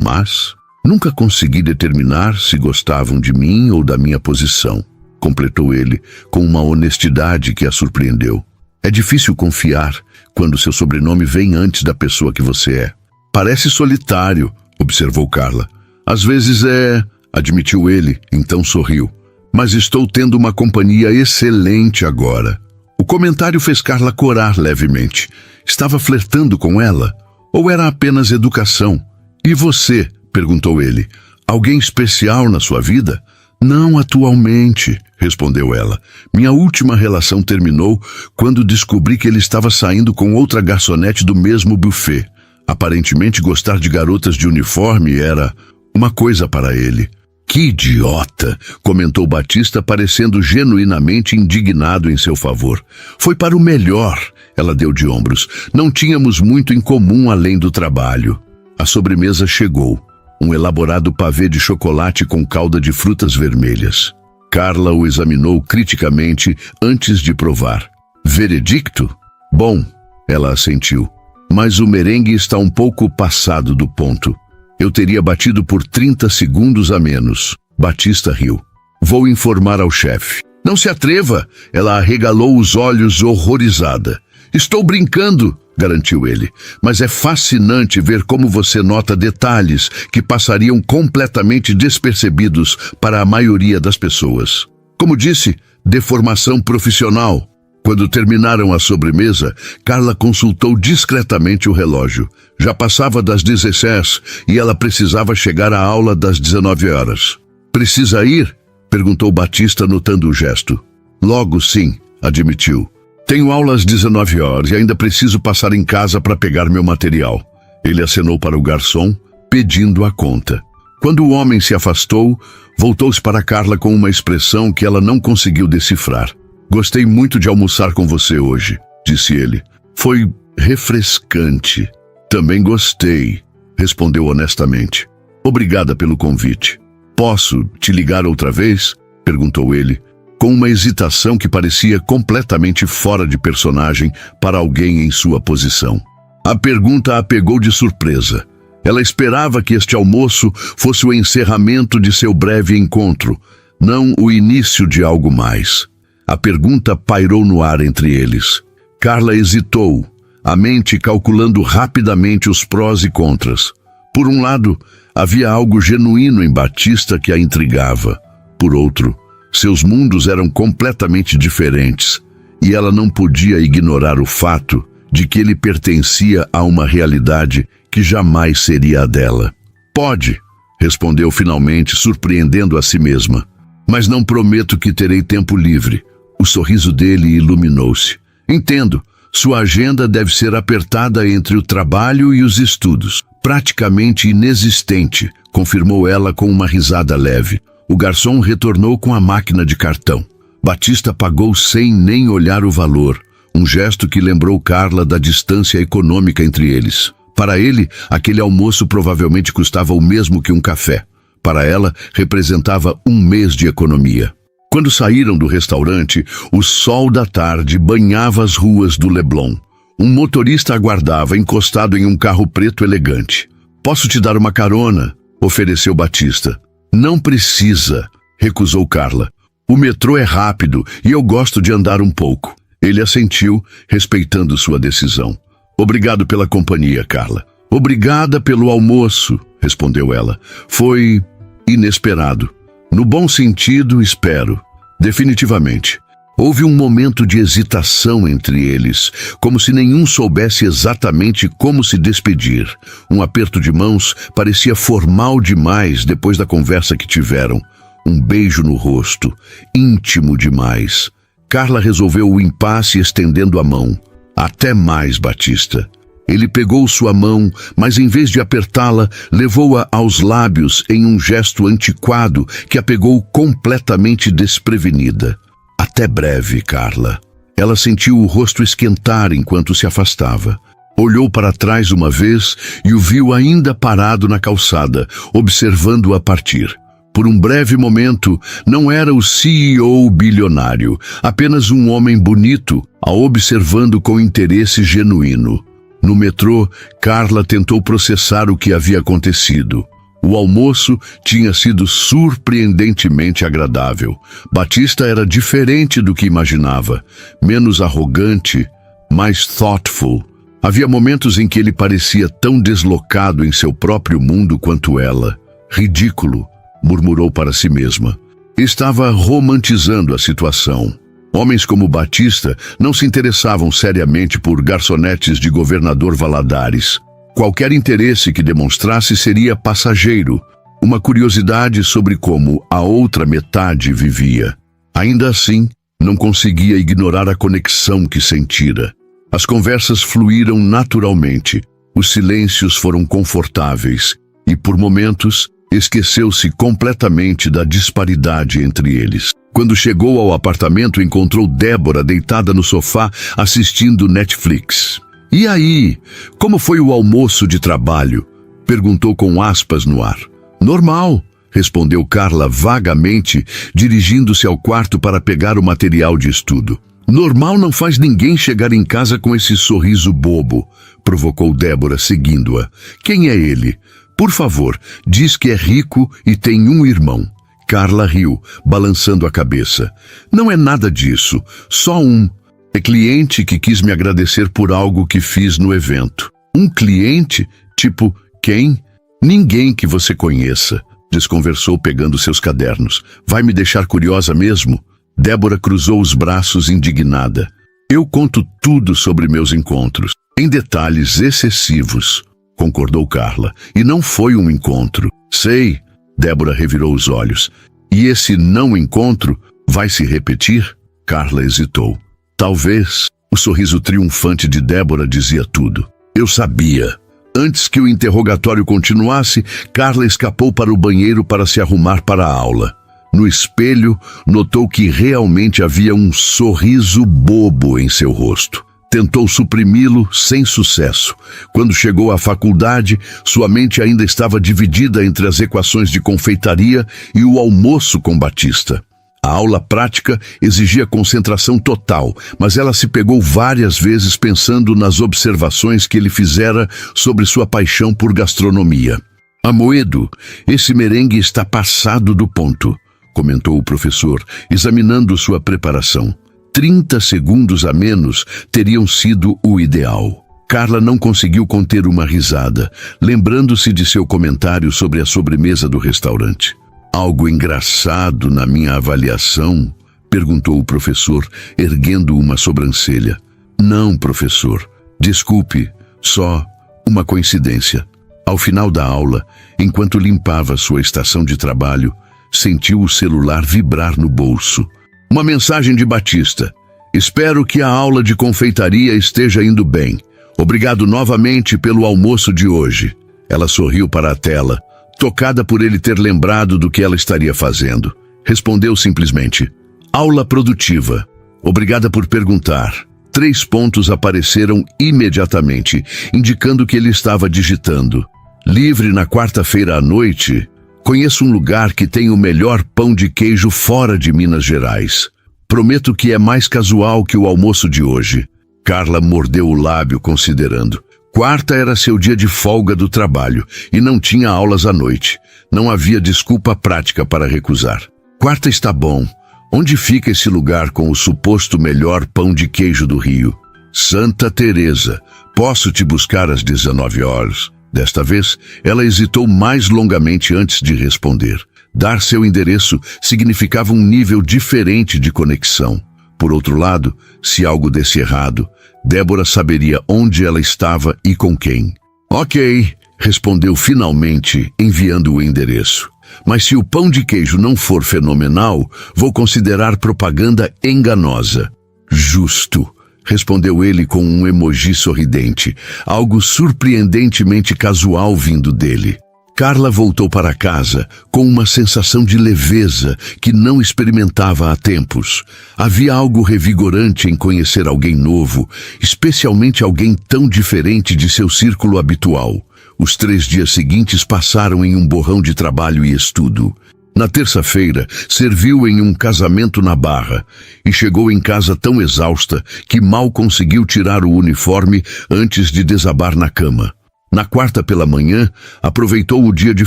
Speaker 1: mas nunca consegui determinar se gostavam de mim ou da minha posição. Completou ele, com uma honestidade que a surpreendeu. É difícil confiar quando seu sobrenome vem antes da pessoa que você é. Parece solitário, observou Carla. Às vezes é, admitiu ele, então sorriu. Mas estou tendo uma companhia excelente agora. O comentário fez Carla corar levemente. Estava flertando com ela? Ou era apenas educação? E você? Perguntou ele. Alguém especial na sua vida? Não atualmente, respondeu ela. Minha última relação terminou quando descobri que ele estava saindo com outra garçonete do mesmo buffet. Aparentemente gostar de garotas de uniforme era uma coisa para ele. Que idiota, comentou Batista, parecendo genuinamente indignado em seu favor. Foi para o melhor, ela deu de ombros. Não tínhamos muito em comum além do trabalho. A sobremesa chegou. Um elaborado pavê de chocolate com calda de frutas vermelhas. Carla o examinou criticamente antes de provar. Veredicto? Bom, ela assentiu. Mas o merengue está um pouco passado do ponto. Eu teria batido por 30 segundos a menos. Batista riu. Vou informar ao chefe. Não se atreva, ela arregalou os olhos horrorizada. Estou brincando, garantiu ele, mas é fascinante ver como você nota detalhes que passariam completamente despercebidos para a maioria das pessoas. Como disse, deformação profissional. Quando terminaram a sobremesa, Carla consultou discretamente o relógio. Já passava das 16 e ela precisava chegar à aula das 19 horas. Precisa ir? Perguntou Batista, notando o gesto. Logo sim, admitiu. Tenho aula às 19 horas e ainda preciso passar em casa para pegar meu material. Ele acenou para o garçom, pedindo a conta. Quando o homem se afastou, voltou-se para Carla com uma expressão que ela não conseguiu decifrar. Gostei muito de almoçar com você hoje, disse ele. Foi refrescante. Também gostei, respondeu honestamente. Obrigada pelo convite. Posso te ligar outra vez? Perguntou ele, com uma hesitação que parecia completamente fora de personagem para alguém em sua posição. A pergunta a pegou de surpresa. Ela esperava que este almoço fosse o encerramento de seu breve encontro, não o início de algo mais. A pergunta pairou no ar entre eles. Carla hesitou, a mente calculando rapidamente os prós e contras. Por um lado, havia algo genuíno em Batista que a intrigava. Por outro, seus mundos eram completamente diferentes, e ela não podia ignorar o fato de que ele pertencia a uma realidade que jamais seria a dela. Pode, respondeu finalmente, surpreendendo a si mesma. Mas não prometo que terei tempo livre. O sorriso dele iluminou-se. Entendo, sua agenda deve ser apertada entre o trabalho e os estudos. Praticamente inexistente, confirmou ela com uma risada leve. O garçom retornou com a máquina de cartão. Batista pagou sem nem olhar o valor, um gesto que lembrou Carla da distância econômica entre eles. Para ele, aquele almoço provavelmente custava o mesmo que um café. Para ela, representava um mês de economia. Quando saíram do restaurante, o sol da tarde banhava as ruas do Leblon. Um motorista aguardava encostado em um carro preto elegante. Posso te dar uma carona? Ofereceu Batista. Não precisa, recusou Carla. O metrô é rápido e eu gosto de andar um pouco. Ele assentiu, respeitando sua decisão. Obrigado pela companhia, Carla. Obrigada pelo almoço, respondeu ela. Foi inesperado. No bom sentido, espero. Definitivamente. Houve um momento de hesitação entre eles, como se nenhum soubesse exatamente como se despedir. Um aperto de mãos parecia formal demais depois da conversa que tiveram. Um beijo no rosto, íntimo demais. Carla resolveu o impasse estendendo a mão. Até mais, Batista. Ele pegou sua mão, mas em vez de apertá-la, levou-a aos lábios em um gesto antiquado que a pegou completamente desprevenida. Até breve, Carla. Ela sentiu o rosto esquentar enquanto se afastava. Olhou para trás uma vez e o viu ainda parado na calçada, observando-a partir. Por um breve momento, não era o CEO bilionário, apenas um homem bonito, a observando com interesse genuíno. No metrô, Carla tentou processar o que havia acontecido. O almoço tinha sido surpreendentemente agradável. Batista era diferente do que imaginava, menos arrogante, mais thoughtful. Havia momentos em que ele parecia tão deslocado em seu próprio mundo quanto ela. Ridículo, murmurou para si mesma. Estava romantizando a situação. Homens como Batista não se interessavam seriamente por garçonetes de governador Valadares. Qualquer interesse que demonstrasse seria passageiro, uma curiosidade sobre como a outra metade vivia. Ainda assim, não conseguia ignorar a conexão que sentira. As conversas fluíram naturalmente, os silêncios foram confortáveis e, por momentos, esqueceu-se completamente da disparidade entre eles. Quando chegou ao apartamento, encontrou Débora deitada no sofá assistindo Netflix. "E aí, como foi o almoço de trabalho?" perguntou com aspas no ar. "Normal", respondeu Carla vagamente, dirigindo-se ao quarto para pegar o material de estudo. "Normal não faz ninguém chegar em casa com esse sorriso bobo", provocou Débora, seguindo-a. "Quem é ele? Por favor, diz que é rico e tem um irmão." Carla riu, balançando a cabeça. "Não é nada disso, só um. É cliente que quis me agradecer por algo que fiz no evento." "Um cliente? Tipo, quem?" "Ninguém que você conheça", desconversou pegando seus cadernos. "Vai me deixar curiosa mesmo?" Débora cruzou os braços indignada. "Eu conto tudo sobre meus encontros, em detalhes excessivos", concordou Carla. "E não foi um encontro." "Sei." Débora revirou os olhos. "E esse não encontro vai se repetir?" Carla hesitou. "Talvez." O sorriso triunfante de Débora dizia tudo. "Eu sabia." Antes que o interrogatório continuasse, Carla escapou para o banheiro para se arrumar para a aula. No espelho, notou que realmente havia um sorriso bobo em seu rosto. Tentou suprimi-lo sem sucesso. Quando chegou à faculdade, sua mente ainda estava dividida entre as equações de confeitaria e o almoço com Batista. A aula prática exigia concentração total, mas ela se pegou várias vezes pensando nas observações que ele fizera sobre sua paixão por gastronomia. "Amoedo, esse merengue está passado do ponto", comentou o professor, examinando sua preparação. 30 segundos a menos teriam sido o ideal. Carla não conseguiu conter uma risada, lembrando-se de seu comentário sobre a sobremesa do restaurante. "Algo engraçado na minha avaliação?" perguntou o professor, erguendo uma sobrancelha. "Não, professor. Desculpe, só uma coincidência." Ao final da aula, enquanto limpava sua estação de trabalho, sentiu o celular vibrar no bolso. Uma mensagem de Batista. "Espero que a aula de confeitaria esteja indo bem. Obrigado novamente pelo almoço de hoje." Ela sorriu para a tela, tocada por ele ter lembrado do que ela estaria fazendo. Respondeu simplesmente: "Aula produtiva. Obrigada por perguntar." 3 pontos apareceram imediatamente, indicando que ele estava digitando. "Livre na quarta-feira à noite? Conheço um lugar que tem o melhor pão de queijo fora de Minas Gerais. Prometo que é mais casual que o almoço de hoje." Carla mordeu o lábio considerando. Quarta era seu dia de folga do trabalho e não tinha aulas à noite. Não havia desculpa prática para recusar. "Quarta está bom. Onde fica esse lugar com o suposto melhor pão de queijo do Rio?" "Santa Teresa. Posso te buscar às 19 horas. Desta vez, ela hesitou mais longamente antes de responder. Dar seu endereço significava um nível diferente de conexão. Por outro lado, se algo desse errado, Débora saberia onde ela estava e com quem. Ok, respondeu finalmente, enviando o endereço. Mas se o pão de queijo não for fenomenal, vou considerar propaganda enganosa. Justo, respondeu ele com um emoji sorridente, algo surpreendentemente casual vindo dele. Carla voltou para casa com uma sensação de leveza que não experimentava há tempos. Havia algo revigorante em conhecer alguém novo, especialmente alguém tão diferente de seu círculo habitual. Os 3 dias seguintes passaram em um borrão de trabalho e estudo. Na terça-feira, serviu em um casamento na Barra e chegou em casa tão exausta que mal conseguiu tirar o uniforme antes de desabar na cama. Na quarta pela manhã, aproveitou o dia de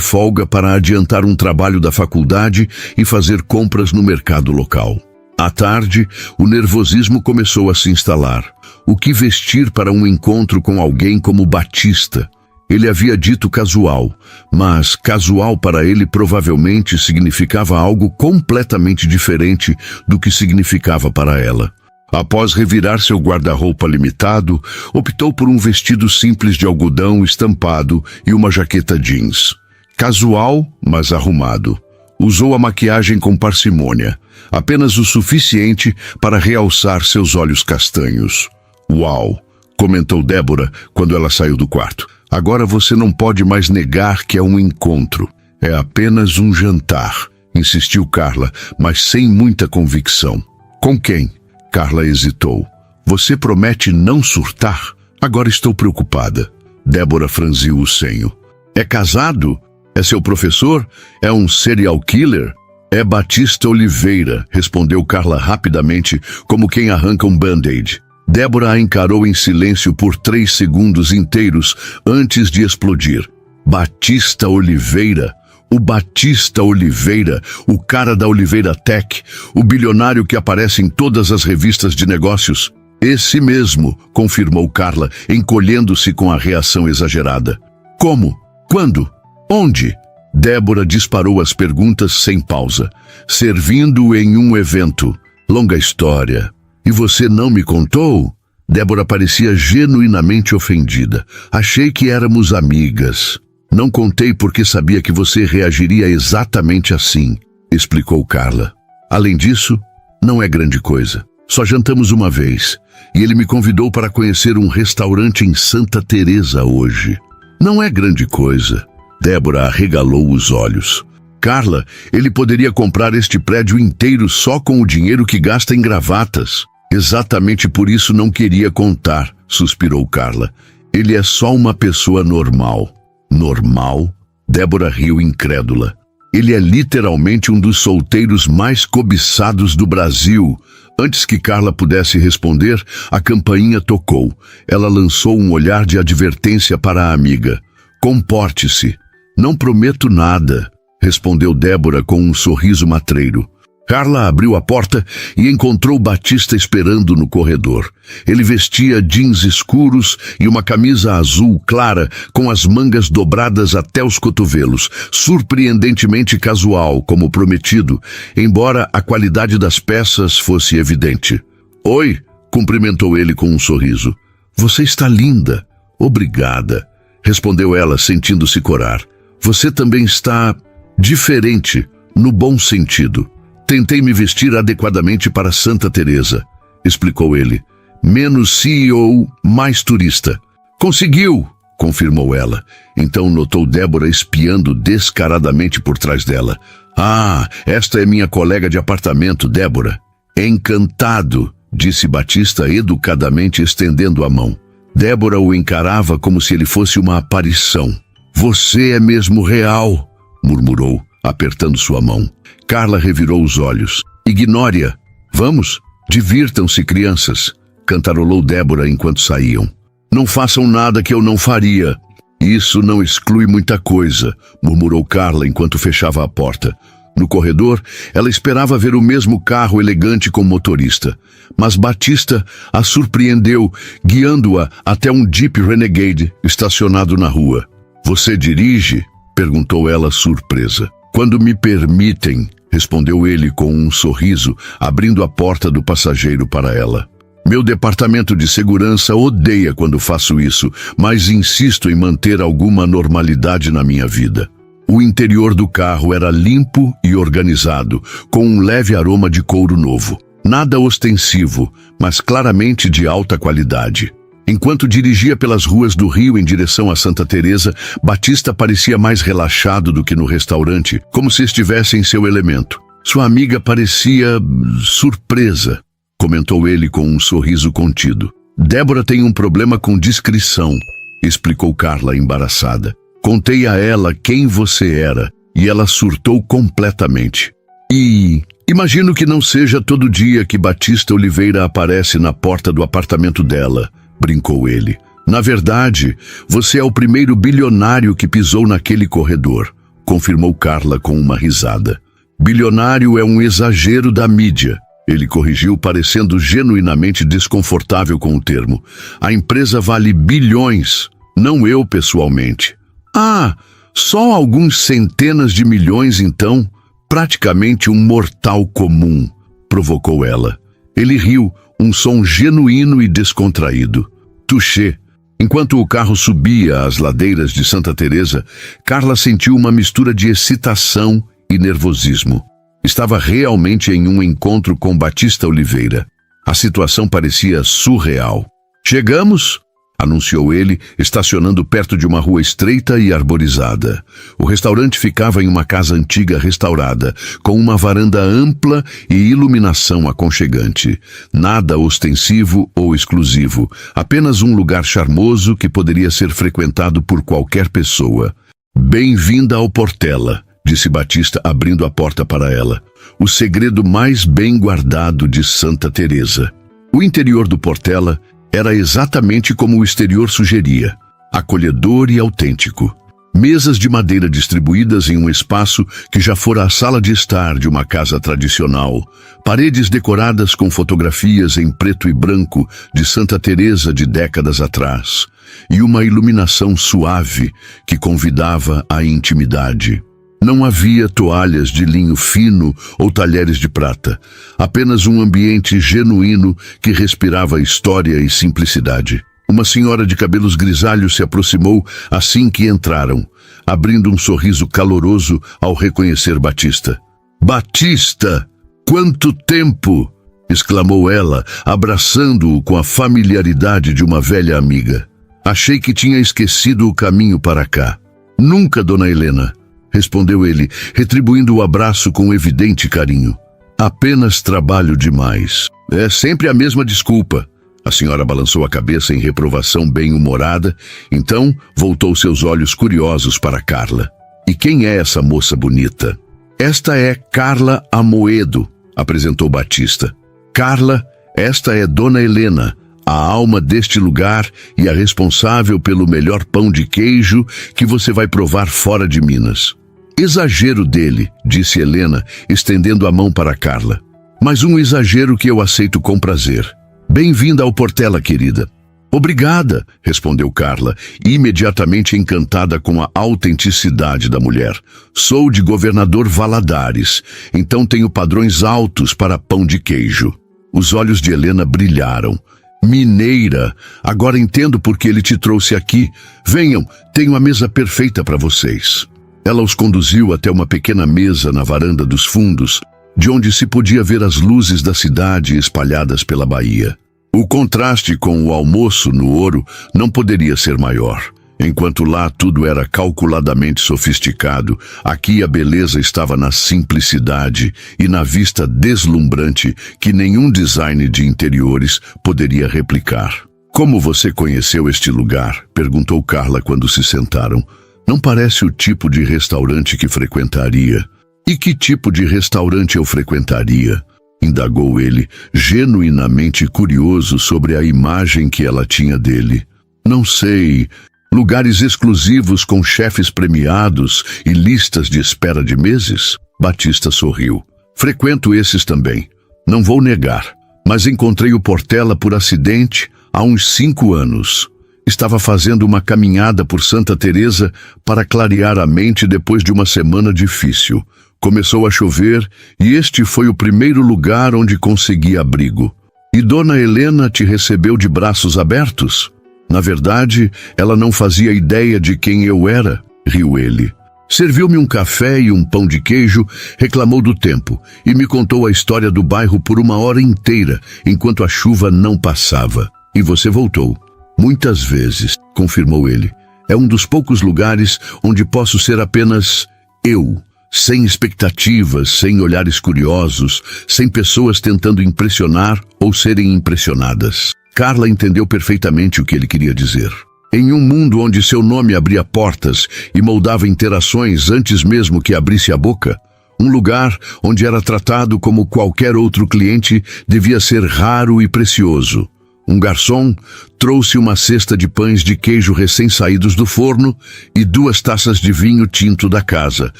Speaker 1: folga para adiantar um trabalho da faculdade e fazer compras no mercado local. À tarde, o nervosismo começou a se instalar. O que vestir para um encontro com alguém como Batista? Ele havia dito casual, mas casual para ele provavelmente significava algo completamente diferente do que significava para ela. Após revirar seu guarda-roupa limitado, optou por um vestido simples de algodão estampado e uma jaqueta jeans. Casual, mas arrumado. Usou a maquiagem com parcimônia, apenas o suficiente para realçar seus olhos castanhos. Uau, comentou Débora quando ela saiu do quarto. Agora você não pode mais negar que é um encontro. É apenas um jantar, insistiu Carla, mas sem muita convicção. Com quem? Carla hesitou. Você promete não surtar? Agora estou preocupada. Débora franziu o senho. É casado? É seu professor? É um serial killer? É Batista Oliveira, respondeu Carla rapidamente, como quem arranca um band-aid. Débora a encarou em silêncio por 3 segundos inteiros antes de explodir. Batista Oliveira? O Batista Oliveira, o cara da Oliveira Tech, o bilionário que aparece em todas as revistas de negócios. Esse mesmo, confirmou Carla, encolhendo-se com a reação exagerada. Como? Quando? Onde? Débora disparou as perguntas sem pausa. Servindo em um evento. Longa história. E você não me contou? Débora parecia genuinamente ofendida. Achei que éramos amigas. Não contei porque sabia que você reagiria exatamente assim, explicou Carla. Além disso, não é grande coisa. Só jantamos uma vez, e ele me convidou para conhecer um restaurante em Santa Teresa hoje. Não é grande coisa. Débora arregalou os olhos. Carla, ele poderia comprar este prédio inteiro só com o dinheiro que gasta em gravatas. Exatamente por isso não queria contar, suspirou Carla. Ele é só uma pessoa normal. Normal? Débora riu incrédula. Ele é literalmente um dos solteiros mais cobiçados do Brasil. Antes que Carla pudesse responder, a campainha tocou. Ela lançou um olhar de advertência para a amiga. Comporte-se. Não prometo nada, respondeu Débora com um sorriso matreiro. Carla abriu a porta e encontrou Batista esperando no corredor. Ele vestia jeans escuros e uma camisa azul clara com as mangas dobradas até os cotovelos, surpreendentemente casual, como prometido, embora a qualidade das peças fosse evidente. Oi, cumprimentou ele com um sorriso. Você está linda. Obrigada, respondeu ela, sentindo-se corar. Você também está diferente, no bom sentido. Tentei me vestir adequadamente para Santa Teresa, explicou ele. Menos CEO, mais turista. Conseguiu, confirmou ela. Então notou Débora espiando descaradamente por trás dela. Ah, esta é minha colega de apartamento, Débora. Encantado, disse Batista educadamente estendendo a mão. Débora o encarava como se ele fosse uma aparição. Você é mesmo real, murmurou, apertando sua mão. Carla revirou os olhos. Ignore-a. Vamos, divirtam-se, crianças, cantarolou Débora enquanto saíam. Não façam nada que eu não faria. Isso não exclui muita coisa, murmurou Carla enquanto fechava a porta. No corredor, ela esperava ver o mesmo carro elegante com motorista. Mas Batista a surpreendeu, guiando-a até um Jeep Renegade estacionado na rua. Você dirige? Perguntou ela surpresa. Quando me permitem, respondeu ele com um sorriso, abrindo a porta do passageiro para ela. Meu departamento de segurança odeia quando faço isso, mas insisto em manter alguma normalidade na minha vida. O interior do carro era limpo e organizado, com um leve aroma de couro novo. Nada ostensivo, mas claramente de alta qualidade. Enquanto dirigia pelas ruas do Rio em direção a Santa Teresa, Batista parecia mais relaxado do que no restaurante, como se estivesse em seu elemento. Sua amiga parecia surpresa, comentou ele com um sorriso contido. Débora tem um problema com discrição, explicou Carla embaraçada. Contei a ela quem você era e ela surtou completamente. E imagino que não seja todo dia que Batista Oliveira aparece na porta do apartamento dela, brincou ele. Na verdade, você é o primeiro bilionário que pisou naquele corredor, confirmou Carla com uma risada. Bilionário é um exagero da mídia, ele corrigiu, parecendo genuinamente desconfortável com o termo. A empresa vale bilhões, não eu pessoalmente. Ah, só alguns centenas de milhões então? Praticamente um mortal comum, provocou ela. Ele riu, um som genuíno e descontraído. Touché. Enquanto o carro subia as ladeiras de Santa Teresa, Carla sentiu uma mistura de excitação e nervosismo. Estava realmente em um encontro com Batista Oliveira. A situação parecia surreal. Chegamos, anunciou ele, estacionando perto de uma rua estreita e arborizada. O restaurante ficava em uma casa antiga restaurada, com uma varanda ampla e iluminação aconchegante. Nada ostensivo ou exclusivo, apenas um lugar charmoso que poderia ser frequentado por qualquer pessoa. Bem-vinda ao Portela, disse Batista, abrindo a porta para ela. O segredo mais bem guardado de Santa Teresa. O interior do Portela era exatamente como o exterior sugeria, acolhedor e autêntico. Mesas de madeira distribuídas em um espaço que já fora a sala de estar de uma casa tradicional, paredes decoradas com fotografias em preto e branco de Santa Teresa de décadas atrás, e uma iluminação suave que convidava à intimidade. Não havia toalhas de linho fino ou talheres de prata, apenas um ambiente genuíno que respirava história e simplicidade. Uma senhora de cabelos grisalhos se aproximou assim que entraram, abrindo um sorriso caloroso ao reconhecer Batista. "Batista! Quanto tempo!" exclamou ela, abraçando-o com a familiaridade de uma velha amiga. "Achei que tinha esquecido o caminho para cá." "Nunca, dona Helena", respondeu ele, retribuindo o abraço com evidente carinho. "Apenas trabalho demais." "É sempre a mesma desculpa." A senhora balançou a cabeça em reprovação bem-humorada, então voltou seus olhos curiosos para Carla. "E quem é essa moça bonita?" "Esta é Carla Amoedo", apresentou Batista. "Carla, esta é Dona Helena, a alma deste lugar e a responsável pelo melhor pão de queijo que você vai provar fora de Minas." "Exagero dele", disse Helena, estendendo a mão para Carla. "Mas um exagero que eu aceito com prazer. Bem-vinda ao Portela, querida." "Obrigada", respondeu Carla, imediatamente encantada com a autenticidade da mulher. "Sou de Governador Valadares, então tenho padrões altos para pão de queijo." Os olhos de Helena brilharam. "Mineira, agora entendo por que ele te trouxe aqui. Venham, tenho a mesa perfeita para vocês." Ela os conduziu até uma pequena mesa na varanda dos fundos, de onde se podia ver as luzes da cidade espalhadas pela baía. O contraste com o almoço no Ouro não poderia ser maior. Enquanto lá tudo era calculadamente sofisticado, aqui a beleza estava na simplicidade e na vista deslumbrante que nenhum design de interiores poderia replicar. "Como você conheceu este lugar?", perguntou Carla quando se sentaram. "Não parece o tipo de restaurante que frequentaria." "E que tipo de restaurante eu frequentaria?", indagou ele, genuinamente curioso sobre a imagem que ela tinha dele. "Não sei. Lugares exclusivos com chefes premiados e listas de espera de meses?" Batista sorriu. "Frequento esses também. Não vou negar, mas encontrei o Portela por acidente há uns 5 anos. Estava fazendo uma caminhada por Santa Teresa para clarear a mente depois de uma semana difícil. Começou a chover e este foi o primeiro lugar onde consegui abrigo. E Dona Helena te recebeu de braços abertos? Na verdade, ela não fazia ideia de quem eu era, riu ele. Serviu-me um café e um pão de queijo, reclamou do tempo e me contou a história do bairro por 1 hora inteira, enquanto a chuva não passava. E você voltou. Muitas vezes, confirmou ele. É um dos poucos lugares onde posso ser apenas eu, sem expectativas, sem olhares curiosos, sem pessoas tentando impressionar ou serem impressionadas. Carla entendeu perfeitamente o que ele queria dizer. Em um mundo onde seu nome abria portas e moldava interações antes mesmo que abrisse a boca, um lugar onde era tratado como qualquer outro cliente devia ser raro e precioso. Um garçom trouxe uma cesta de pães de queijo recém-saídos do forno e 2 taças de vinho tinto da casa,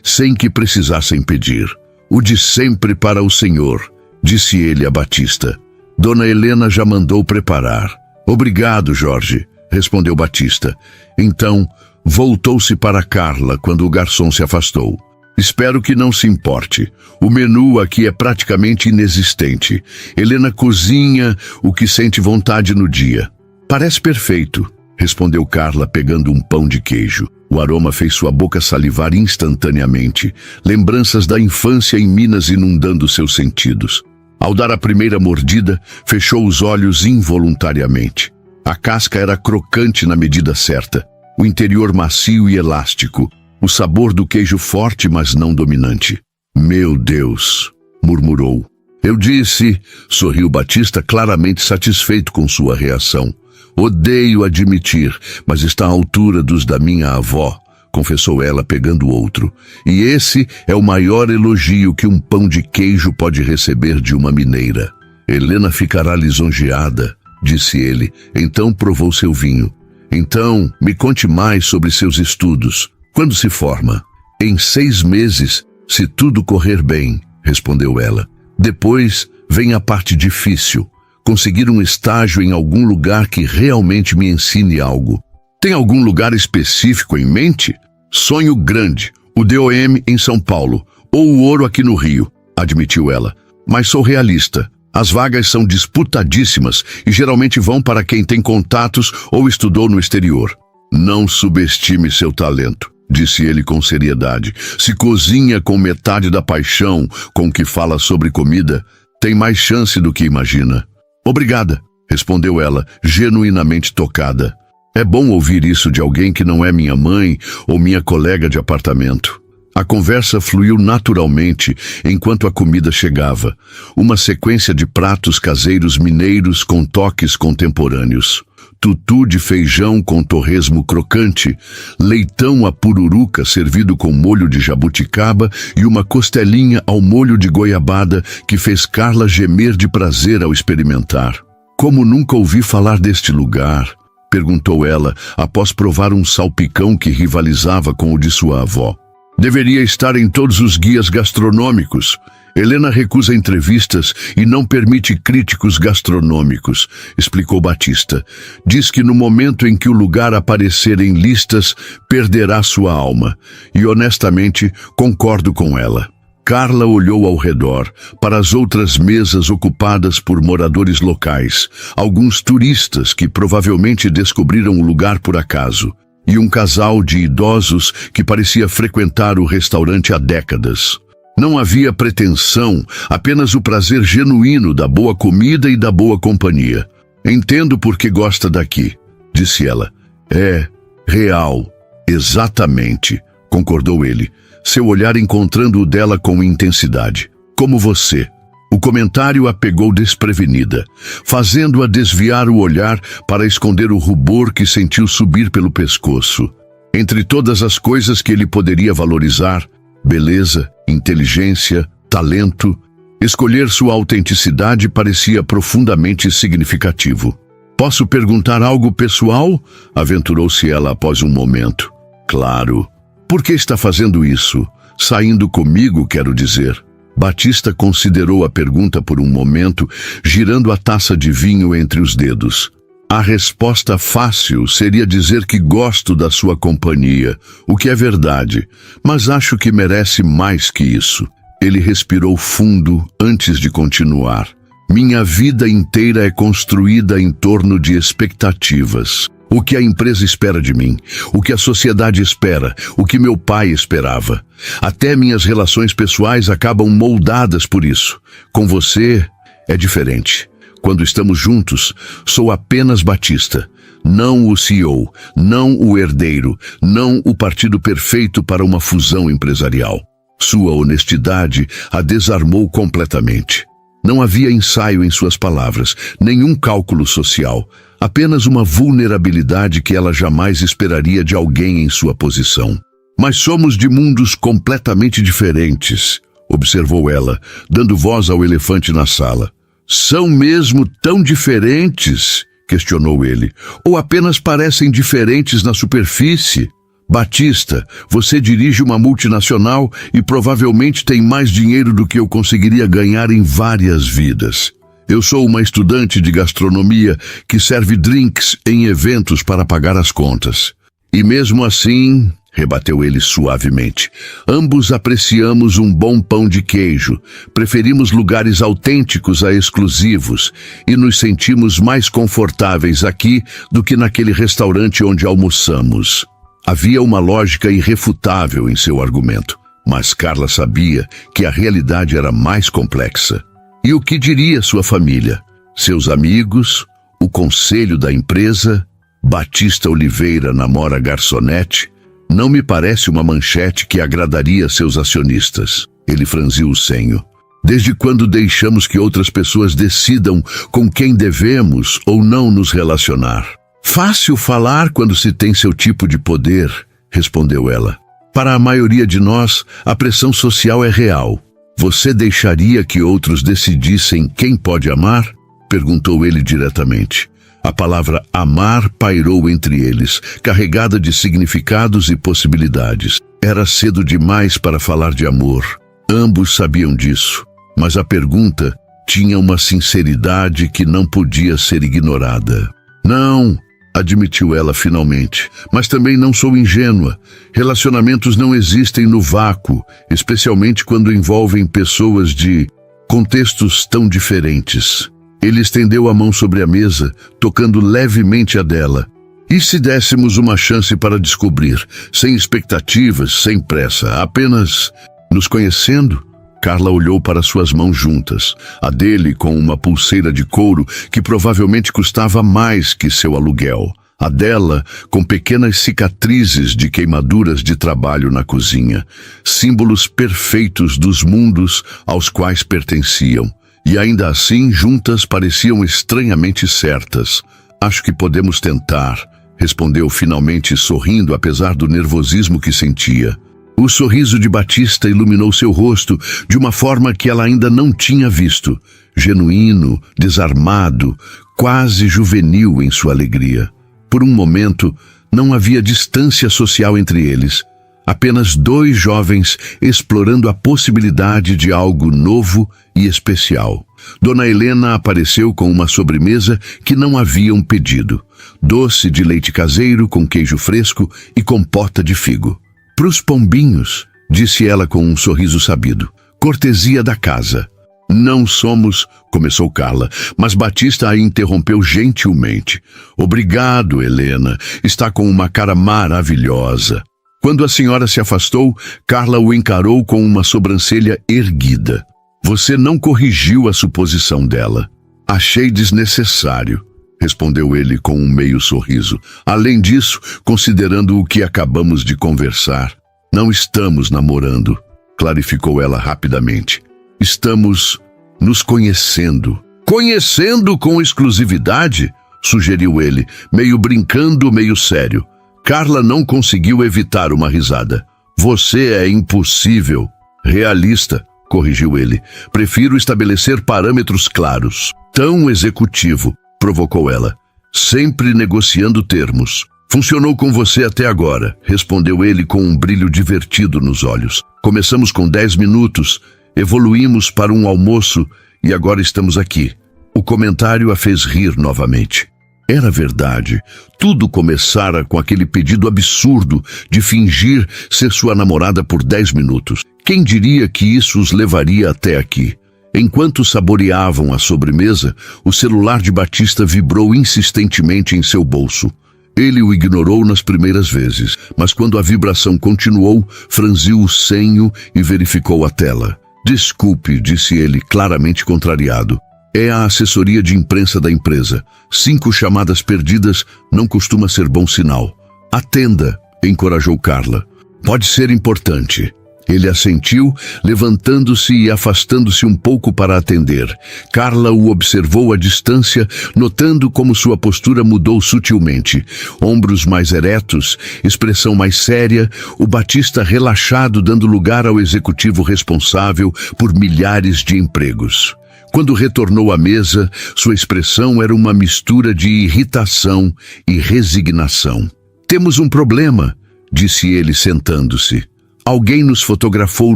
Speaker 1: sem que precisassem pedir. O de sempre para o senhor, disse ele a Batista. Dona Helena já mandou preparar. Obrigado, Jorge, respondeu Batista. Então, voltou-se para Carla quando o garçom se afastou. Espero que não se importe. O menu aqui é praticamente inexistente. Helena cozinha o que sente vontade no dia. Parece perfeito, respondeu Carla pegando um pão de queijo. O aroma fez sua boca salivar instantaneamente. Lembranças da infância em Minas inundando seus sentidos. Ao dar a primeira mordida, fechou os olhos involuntariamente. A casca era crocante na medida certa, o interior macio e elástico, o sabor do queijo forte, mas não dominante. Meu Deus, murmurou. Eu disse, sorriu Batista, claramente satisfeito com sua reação. Odeio admitir, mas está à altura dos da minha avó, confessou ela pegando outro. E esse é o maior elogio que um pão de queijo pode receber de uma mineira. Helena ficará lisonjeada, disse ele. Então provou seu vinho. Então, me conte mais sobre seus estudos. Quando se forma? Em 6 meses, se tudo correr bem, respondeu ela. Depois vem a parte difícil. Conseguir um estágio em algum lugar que realmente me ensine algo. Tem algum lugar específico em mente? Sonho grande, o DOM em São Paulo, ou o Ouro aqui no Rio, admitiu ela. Mas sou realista. As vagas são disputadíssimas e geralmente vão para quem tem contatos ou estudou no exterior. Não subestime seu talento, disse ele com seriedade. Se cozinha com metade da paixão com que fala sobre comida, tem mais chance do que imagina. Obrigada, respondeu ela, genuinamente tocada. É bom ouvir isso de alguém que não é minha mãe ou minha colega de apartamento. A conversa fluiu naturalmente enquanto a comida chegava. Uma sequência de pratos caseiros mineiros com toques contemporâneos. Tutu de feijão com torresmo crocante, leitão à pururuca servido com molho de jabuticaba e uma costelinha ao molho de goiabada que fez Carla gemer de prazer ao experimentar. Como nunca ouvi falar deste lugar? Perguntou ela, após provar um salpicão que rivalizava com o de sua avó. Deveria estar em todos os guias gastronômicos. Helena recusa entrevistas e não permite críticos gastronômicos, explicou Batista. Diz que no momento em que o lugar aparecer em listas, perderá sua alma. E honestamente, concordo com ela. Carla olhou ao redor, para as outras mesas ocupadas por moradores locais, alguns turistas que provavelmente descobriram o lugar por acaso, e um casal de idosos que parecia frequentar o restaurante há décadas. Não havia pretensão, apenas o prazer genuíno da boa comida e da boa companhia. Entendo por que gosta daqui, disse ela. É real, exatamente, concordou ele, seu olhar encontrando o dela com intensidade. Como você. O comentário a pegou desprevenida, fazendo-a desviar o olhar para esconder o rubor que sentiu subir pelo pescoço. Entre todas as coisas que ele poderia valorizar, beleza, inteligência, talento, escolher sua autenticidade parecia profundamente significativo. Posso perguntar algo pessoal? Aventurou-se ela após um momento. Claro. Por que está fazendo isso? Saindo comigo, quero dizer. Batista considerou a pergunta por um momento, girando a taça de vinho entre os dedos. A resposta fácil seria dizer que gosto da sua companhia, o que é verdade, mas acho que merece mais que isso. Ele respirou fundo antes de continuar. Minha vida inteira é construída em torno de expectativas. O que a empresa espera de mim, o que a sociedade espera, o que meu pai esperava. Até minhas relações pessoais acabam moldadas por isso. Com você, é diferente. Quando estamos juntos, sou apenas Batista, não o CEO, não o herdeiro, não o partido perfeito para uma fusão empresarial. Sua honestidade a desarmou completamente. Não havia ensaio em suas palavras, nenhum cálculo social, apenas uma vulnerabilidade que ela jamais esperaria de alguém em sua posição. Mas somos de mundos completamente diferentes, observou ela, dando voz ao elefante na sala. São mesmo tão diferentes? Questionou ele. Ou apenas parecem diferentes na superfície? Batista, você dirige uma multinacional e provavelmente tem mais dinheiro do que eu conseguiria ganhar em várias vidas. Eu sou uma estudante de gastronomia que serve drinks em eventos para pagar as contas. E mesmo assim, rebateu ele suavemente, ambos apreciamos um bom pão de queijo, preferimos lugares autênticos a exclusivos e nos sentimos mais confortáveis aqui do que naquele restaurante onde almoçamos. Havia uma lógica irrefutável em seu argumento, mas Carla sabia que a realidade era mais complexa. E o que diria sua família? Seus amigos? O conselho da empresa? Batista Oliveira namora garçonete? Não me parece uma manchete que agradaria seus acionistas. Ele franziu o senho. Desde quando deixamos que outras pessoas decidam com quem devemos ou não nos relacionar? Fácil falar quando se tem seu tipo de poder, respondeu ela. Para a maioria de nós, a pressão social é real. Você deixaria que outros decidissem quem pode amar? Perguntou ele diretamente. A palavra amar pairou entre eles, carregada de significados e possibilidades. Era cedo demais para falar de amor. Ambos sabiam disso, mas a pergunta tinha uma sinceridade que não podia ser ignorada. Não, admitiu ela finalmente, mas também não sou ingênua. Relacionamentos não existem no vácuo, especialmente quando envolvem pessoas de contextos tão diferentes. Ele estendeu a mão sobre a mesa, tocando levemente a dela. E se dessemos uma chance para descobrir, sem expectativas, sem pressa, apenas nos conhecendo? Carla olhou para suas mãos juntas, a dele com uma pulseira de couro que provavelmente custava mais que seu aluguel, a dela com pequenas cicatrizes de queimaduras de trabalho na cozinha, símbolos perfeitos dos mundos aos quais pertenciam. E ainda assim, juntas pareciam estranhamente certas. Acho que podemos tentar, respondeu finalmente sorrindo apesar do nervosismo que sentia. O sorriso de Batista iluminou seu rosto de uma forma que ela ainda não tinha visto. Genuíno, desarmado, quase juvenil em sua alegria. Por um momento, não havia distância social entre eles. Apenas dois jovens explorando a possibilidade de algo novo e especial. Dona Helena apareceu com uma sobremesa que não haviam pedido. Doce de leite caseiro com queijo fresco e compota de figo. Pros pombinhos, disse ela com um sorriso sabido. Cortesia da casa. Não somos, começou Carla, mas Batista a interrompeu gentilmente. Obrigado, Helena. Está com uma cara maravilhosa. Quando a senhora se afastou, Carla o encarou com uma sobrancelha erguida. Você não corrigiu a suposição dela. Achei desnecessário, respondeu ele com um meio sorriso. Além disso, considerando o que acabamos de conversar, não estamos namorando, clarificou ela rapidamente. Estamos nos conhecendo. Conhecendo com exclusividade? Sugeriu ele, meio brincando, meio sério. Carla não conseguiu evitar uma risada. Você é impossível. Realista, corrigiu ele. Prefiro estabelecer parâmetros claros. Tão executivo, provocou ela. Sempre negociando termos. Funcionou com você até agora, respondeu ele com um brilho divertido nos olhos. Começamos com 10 minutos, evoluímos para um almoço e agora estamos aqui. O comentário a fez rir novamente. Era verdade. Tudo começara com aquele pedido absurdo de fingir ser sua namorada por 10 minutos. Quem diria que isso os levaria até aqui? Enquanto saboreavam a sobremesa, o celular de Batista vibrou insistentemente em seu bolso. Ele o ignorou nas primeiras vezes, mas quando a vibração continuou, franziu o senho e verificou a tela. Desculpe, disse ele, claramente contrariado. É a assessoria de imprensa da empresa. 5 chamadas perdidas não costuma ser bom sinal. Atenda, encorajou Carla. Pode ser importante. Ele assentiu, levantando-se e afastando-se um pouco para atender. Carla o observou à distância, notando como sua postura mudou sutilmente. Ombros mais eretos, expressão mais séria, o Batista relaxado dando lugar ao executivo responsável por milhares de empregos. Quando retornou à mesa, sua expressão era uma mistura de irritação e resignação. Temos um problema, disse ele sentando-se. Alguém nos fotografou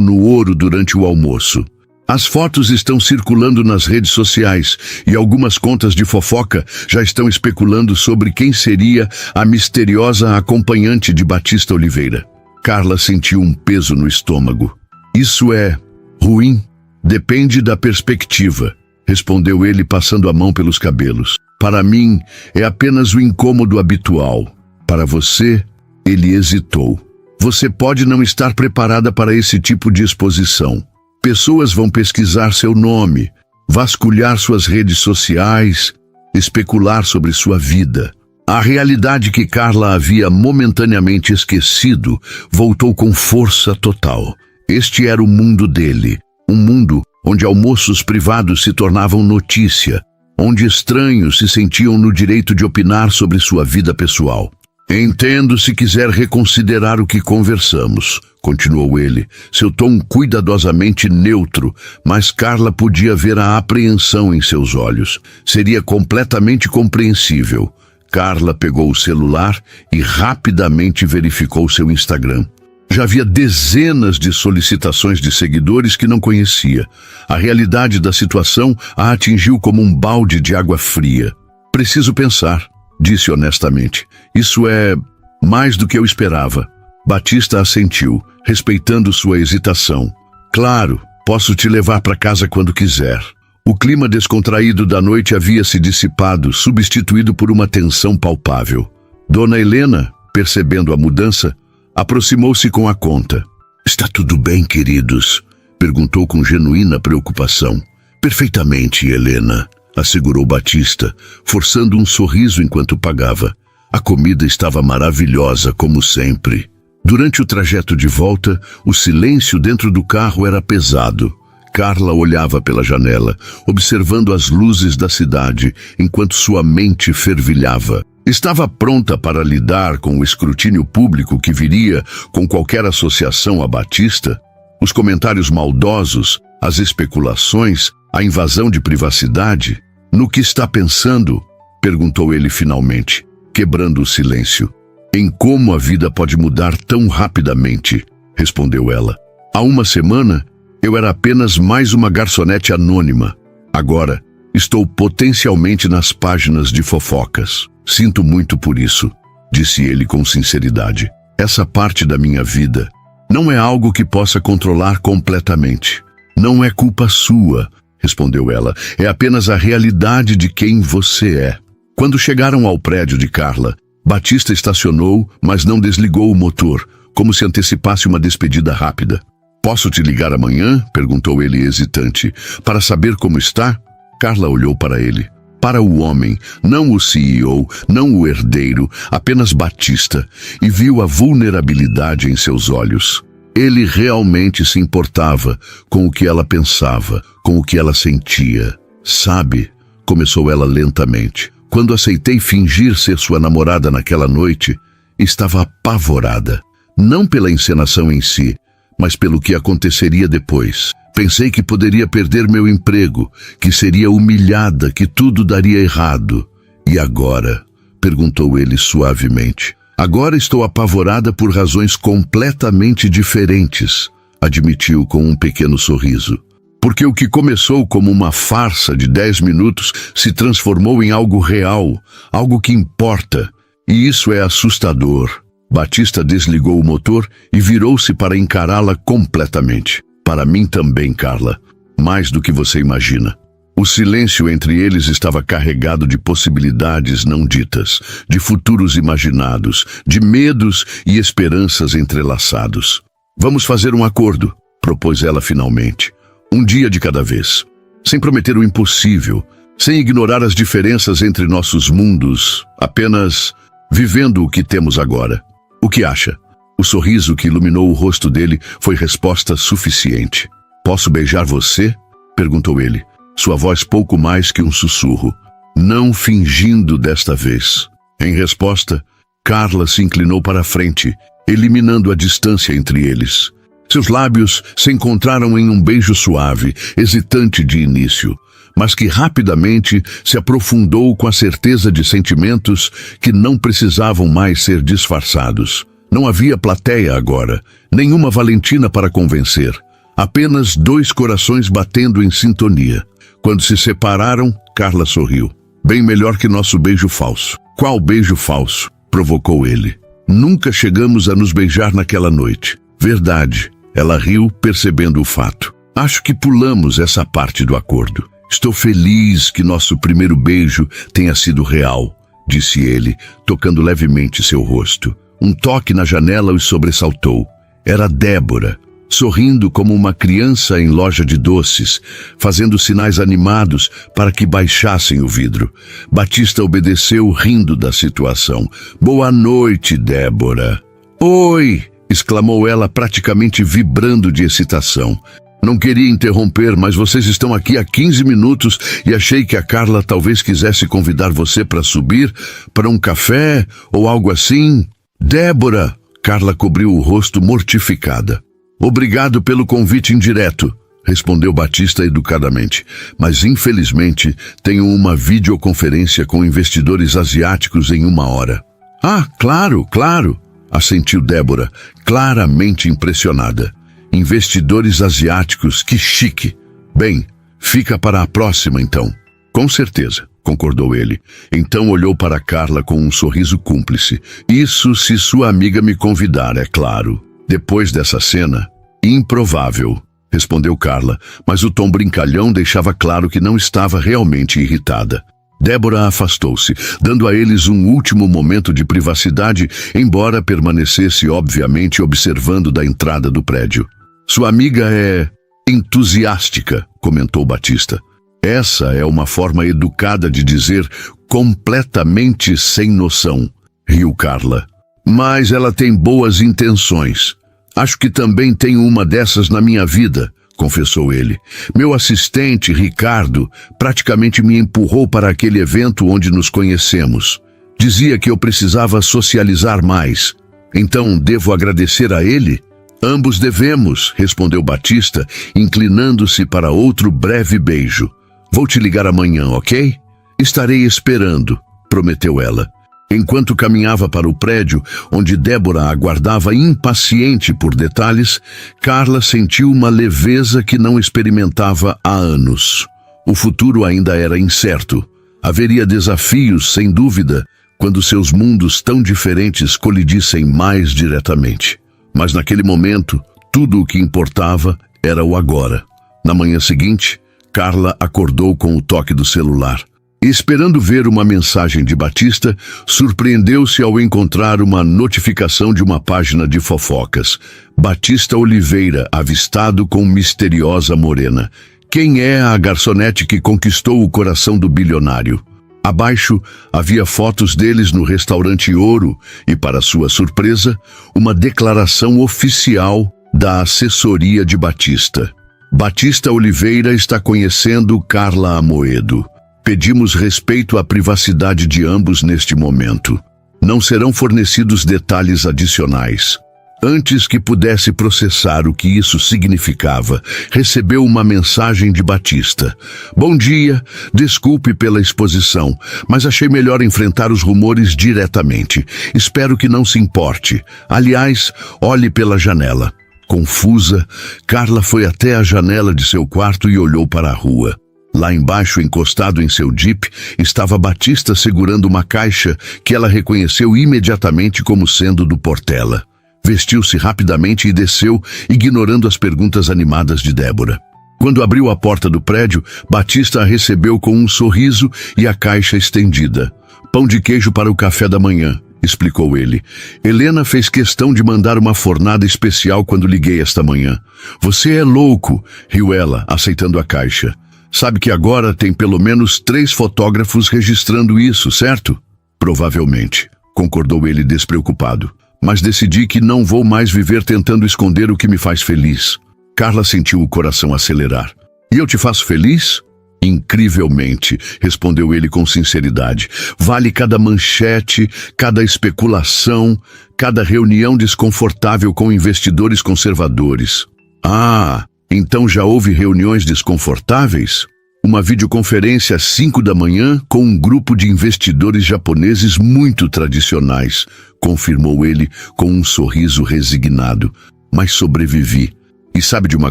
Speaker 1: no Ouro durante o almoço. As fotos estão circulando nas redes sociais e algumas contas de fofoca já estão especulando sobre quem seria a misteriosa acompanhante de Batista Oliveira. Carla sentiu um peso no estômago. Isso é ruim? Depende da perspectiva, respondeu ele passando a mão pelos cabelos. Para mim, é apenas o incômodo habitual. Para você, ele hesitou. Você pode não estar preparada para esse tipo de exposição. Pessoas vão pesquisar seu nome, vasculhar suas redes sociais, especular sobre sua vida. A realidade que Carla havia momentaneamente esquecido voltou com força total. Este era o mundo dele. Um mundo onde almoços privados se tornavam notícia, onde estranhos se sentiam no direito de opinar sobre sua vida pessoal. Entendo se quiser reconsiderar o que conversamos, continuou ele, seu tom cuidadosamente neutro, mas Carla podia ver a apreensão em seus olhos. Seria completamente compreensível. Carla pegou o celular e rapidamente verificou seu Instagram. Já havia dezenas de solicitações de seguidores que não conhecia. A realidade da situação a atingiu como um balde de água fria. Preciso pensar, disse honestamente. Isso é mais do que eu esperava. Batista assentiu, respeitando sua hesitação. Claro, posso te levar para casa quando quiser. O clima descontraído da noite havia se dissipado, substituído por uma tensão palpável. Dona Helena, percebendo a mudança, aproximou-se com a conta. Está tudo bem, queridos? Perguntou com genuína preocupação. Perfeitamente, Helena, assegurou Batista, forçando um sorriso enquanto pagava. A comida estava maravilhosa, como sempre. Durante o trajeto de volta, o silêncio dentro do carro era pesado. Carla olhava pela janela, observando as luzes da cidade, enquanto sua mente fervilhava. Estava pronta para lidar com o escrutínio público que viria com qualquer associação a Batista? Os comentários maldosos, as especulações, a invasão de privacidade? No que está pensando? Perguntou ele finalmente, quebrando o silêncio. Em como a vida pode mudar tão rapidamente, respondeu ela. Há uma semana, eu era apenas mais uma garçonete anônima. Agora, estou potencialmente nas páginas de fofocas. Sinto muito por isso, disse ele com sinceridade. Essa parte da minha vida não é algo que possa controlar completamente. Não é culpa sua, respondeu ela. É apenas a realidade de quem você é. Quando chegaram ao prédio de Carla, Batista estacionou, mas não desligou o motor, como se antecipasse uma despedida rápida. Posso te ligar amanhã? Perguntou ele hesitante. Para saber como está? Carla olhou para ele. Para o homem, não o CEO, não o herdeiro, apenas Batista, e viu a vulnerabilidade em seus olhos. Ele realmente se importava com o que ela pensava, com o que ela sentia. Sabe, começou ela lentamente, quando aceitei fingir ser sua namorada naquela noite, estava apavorada. Não pela encenação em si, mas pelo que aconteceria depois. Pensei que poderia perder meu emprego, que seria humilhada, que tudo daria errado. E agora? Perguntou ele suavemente. Agora estou apavorada por razões completamente diferentes, admitiu com um pequeno sorriso. Porque o que começou como uma farsa de 10 minutos se transformou em algo real, algo que importa. E isso é assustador. Batista desligou o motor e virou-se para encará-la completamente. Para mim também, Carla. Mais do que você imagina. O silêncio entre eles estava carregado de possibilidades não ditas, de futuros imaginados, de medos e esperanças entrelaçados. Vamos fazer um acordo, propôs ela finalmente. Um dia de cada vez. Sem prometer o impossível, sem ignorar as diferenças entre nossos mundos, apenas vivendo o que temos agora. O que acha? O sorriso que iluminou o rosto dele foi resposta suficiente. Posso beijar você? Perguntou ele, sua voz pouco mais que um sussurro. Não fingindo desta vez. Em resposta, Carla se inclinou para a frente, eliminando a distância entre eles. Seus lábios se encontraram em um beijo suave, hesitante de início, mas que rapidamente se aprofundou com a certeza de sentimentos que não precisavam mais ser disfarçados. Não havia plateia agora, nenhuma Valentina para convencer. Apenas 2 corações batendo em sintonia. Quando se separaram, Carla sorriu. Bem melhor que nosso beijo falso. Qual beijo falso? Provocou ele. Nunca chegamos a nos beijar naquela noite. Verdade. Ela riu, percebendo o fato. Acho que pulamos essa parte do acordo. Estou feliz que nosso primeiro beijo tenha sido real, disse ele, tocando levemente seu rosto. Um toque na janela os sobressaltou. Era Débora, sorrindo como uma criança em loja de doces, fazendo sinais animados para que baixassem o vidro. Batista obedeceu, rindo da situação. Boa noite, Débora. Oi! Exclamou ela, praticamente vibrando de excitação. Não queria interromper, mas vocês estão aqui há 15 minutos e achei que a Carla talvez quisesse convidar você para subir para um café ou algo assim. Débora! Carla cobriu o rosto mortificada. Obrigado pelo convite indireto, respondeu Batista educadamente. Mas infelizmente tenho uma videoconferência com investidores asiáticos em 1 hora. Ah, claro, claro! Assentiu Débora, claramente impressionada. Investidores asiáticos, que chique. Bem, fica para a próxima então. Com certeza, concordou ele. Então olhou para Carla com um sorriso cúmplice. Isso se sua amiga me convidar, é claro. Depois dessa cena, improvável, respondeu Carla, mas o tom brincalhão deixava claro que não estava realmente irritada. Débora afastou-se, dando a eles um último momento de privacidade, embora permanecesse obviamente observando da entrada do prédio. Sua amiga é entusiástica, comentou Batista. Essa é uma forma educada de dizer completamente sem noção, riu Carla. Mas ela tem boas intenções. Acho que também tenho uma dessas na minha vida, confessou ele. Meu assistente, Ricardo, praticamente me empurrou para aquele evento onde nos conhecemos. Dizia que eu precisava socializar mais. Então, devo agradecer a ele? Ambos devemos, respondeu Batista, inclinando-se para outro breve beijo. Vou te ligar amanhã, ok? Estarei esperando, prometeu ela. Enquanto caminhava para o prédio, onde Débora aguardava impaciente por detalhes, Carla sentiu uma leveza que não experimentava há anos. O futuro ainda era incerto. Haveria desafios, sem dúvida, quando seus mundos tão diferentes colidissem mais diretamente. Mas naquele momento, tudo o que importava era o agora. Na manhã seguinte, Carla acordou com o toque do celular. Esperando ver uma mensagem de Batista, surpreendeu-se ao encontrar uma notificação de uma página de fofocas. Batista Oliveira, avistado com misteriosa morena. Quem é a garçonete que conquistou o coração do bilionário? Abaixo, havia fotos deles no restaurante Ouro e, para sua surpresa, uma declaração oficial da assessoria de Batista. Batista Oliveira está conhecendo Carla Amoedo. Pedimos respeito à privacidade de ambos neste momento. Não serão fornecidos detalhes adicionais. Antes que pudesse processar o que isso significava, recebeu uma mensagem de Batista. Bom dia, desculpe pela exposição, mas achei melhor enfrentar os rumores diretamente. Espero que não se importe. Aliás, olhe pela janela. Confusa, Carla foi até a janela de seu quarto e olhou para a rua. Lá embaixo, encostado em seu Jeep, estava Batista segurando uma caixa que ela reconheceu imediatamente como sendo do Portela. Vestiu-se rapidamente e desceu, ignorando as perguntas animadas de Débora. Quando abriu a porta do prédio, Batista a recebeu com um sorriso e a caixa estendida. Pão de queijo para o café da manhã, explicou ele. Helena fez questão de mandar uma fornada especial quando liguei esta manhã. Você é louco, riu ela, aceitando a caixa. Sabe que agora tem pelo menos 3 fotógrafos registrando isso, certo? Provavelmente, concordou ele despreocupado. Mas decidi que não vou mais viver tentando esconder o que me faz feliz. Carla sentiu o coração acelerar. E eu te faço feliz? Incrivelmente, respondeu ele com sinceridade. Vale cada manchete, cada especulação, cada reunião desconfortável com investidores conservadores. Ah, então já houve reuniões desconfortáveis? Uma videoconferência às 5 da manhã com um grupo de investidores japoneses muito tradicionais, confirmou ele com um sorriso resignado. Mas sobrevivi. E sabe de uma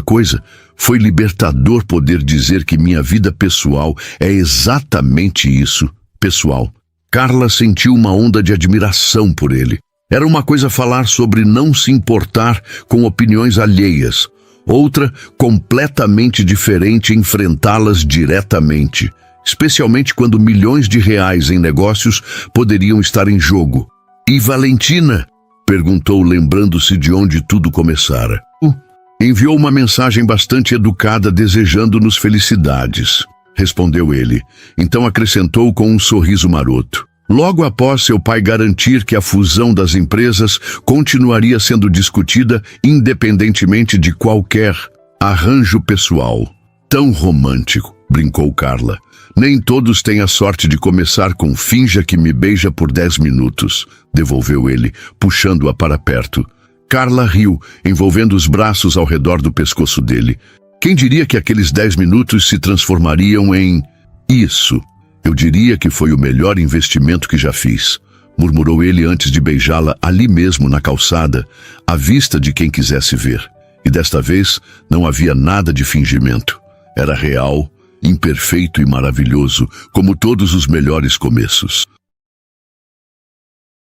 Speaker 1: coisa? Foi libertador poder dizer que minha vida pessoal é exatamente isso, pessoal. Carla sentiu uma onda de admiração por ele. Era uma coisa falar sobre não se importar com opiniões alheias. Outra, completamente diferente, enfrentá-las diretamente, especialmente quando milhões de reais em negócios poderiam estar em jogo. E Valentina? Perguntou, lembrando-se de onde tudo começara. Enviou uma mensagem bastante educada desejando-nos felicidades, respondeu ele. Então acrescentou com um sorriso maroto. Logo após seu pai garantir que a fusão das empresas continuaria sendo discutida independentemente de qualquer arranjo pessoal. Tão romântico, brincou Carla. Nem todos têm a sorte de começar com finja que me beija por 10 minutos, devolveu ele, puxando-a para perto. Carla riu, envolvendo os braços ao redor do pescoço dele. Quem diria que aqueles 10 minutos se transformariam em isso? Eu diria que foi o melhor investimento que já fiz, murmurou ele antes de beijá-la ali mesmo na calçada, à vista de quem quisesse ver. E desta vez não havia nada de fingimento. Era real, imperfeito e maravilhoso, como todos os melhores começos.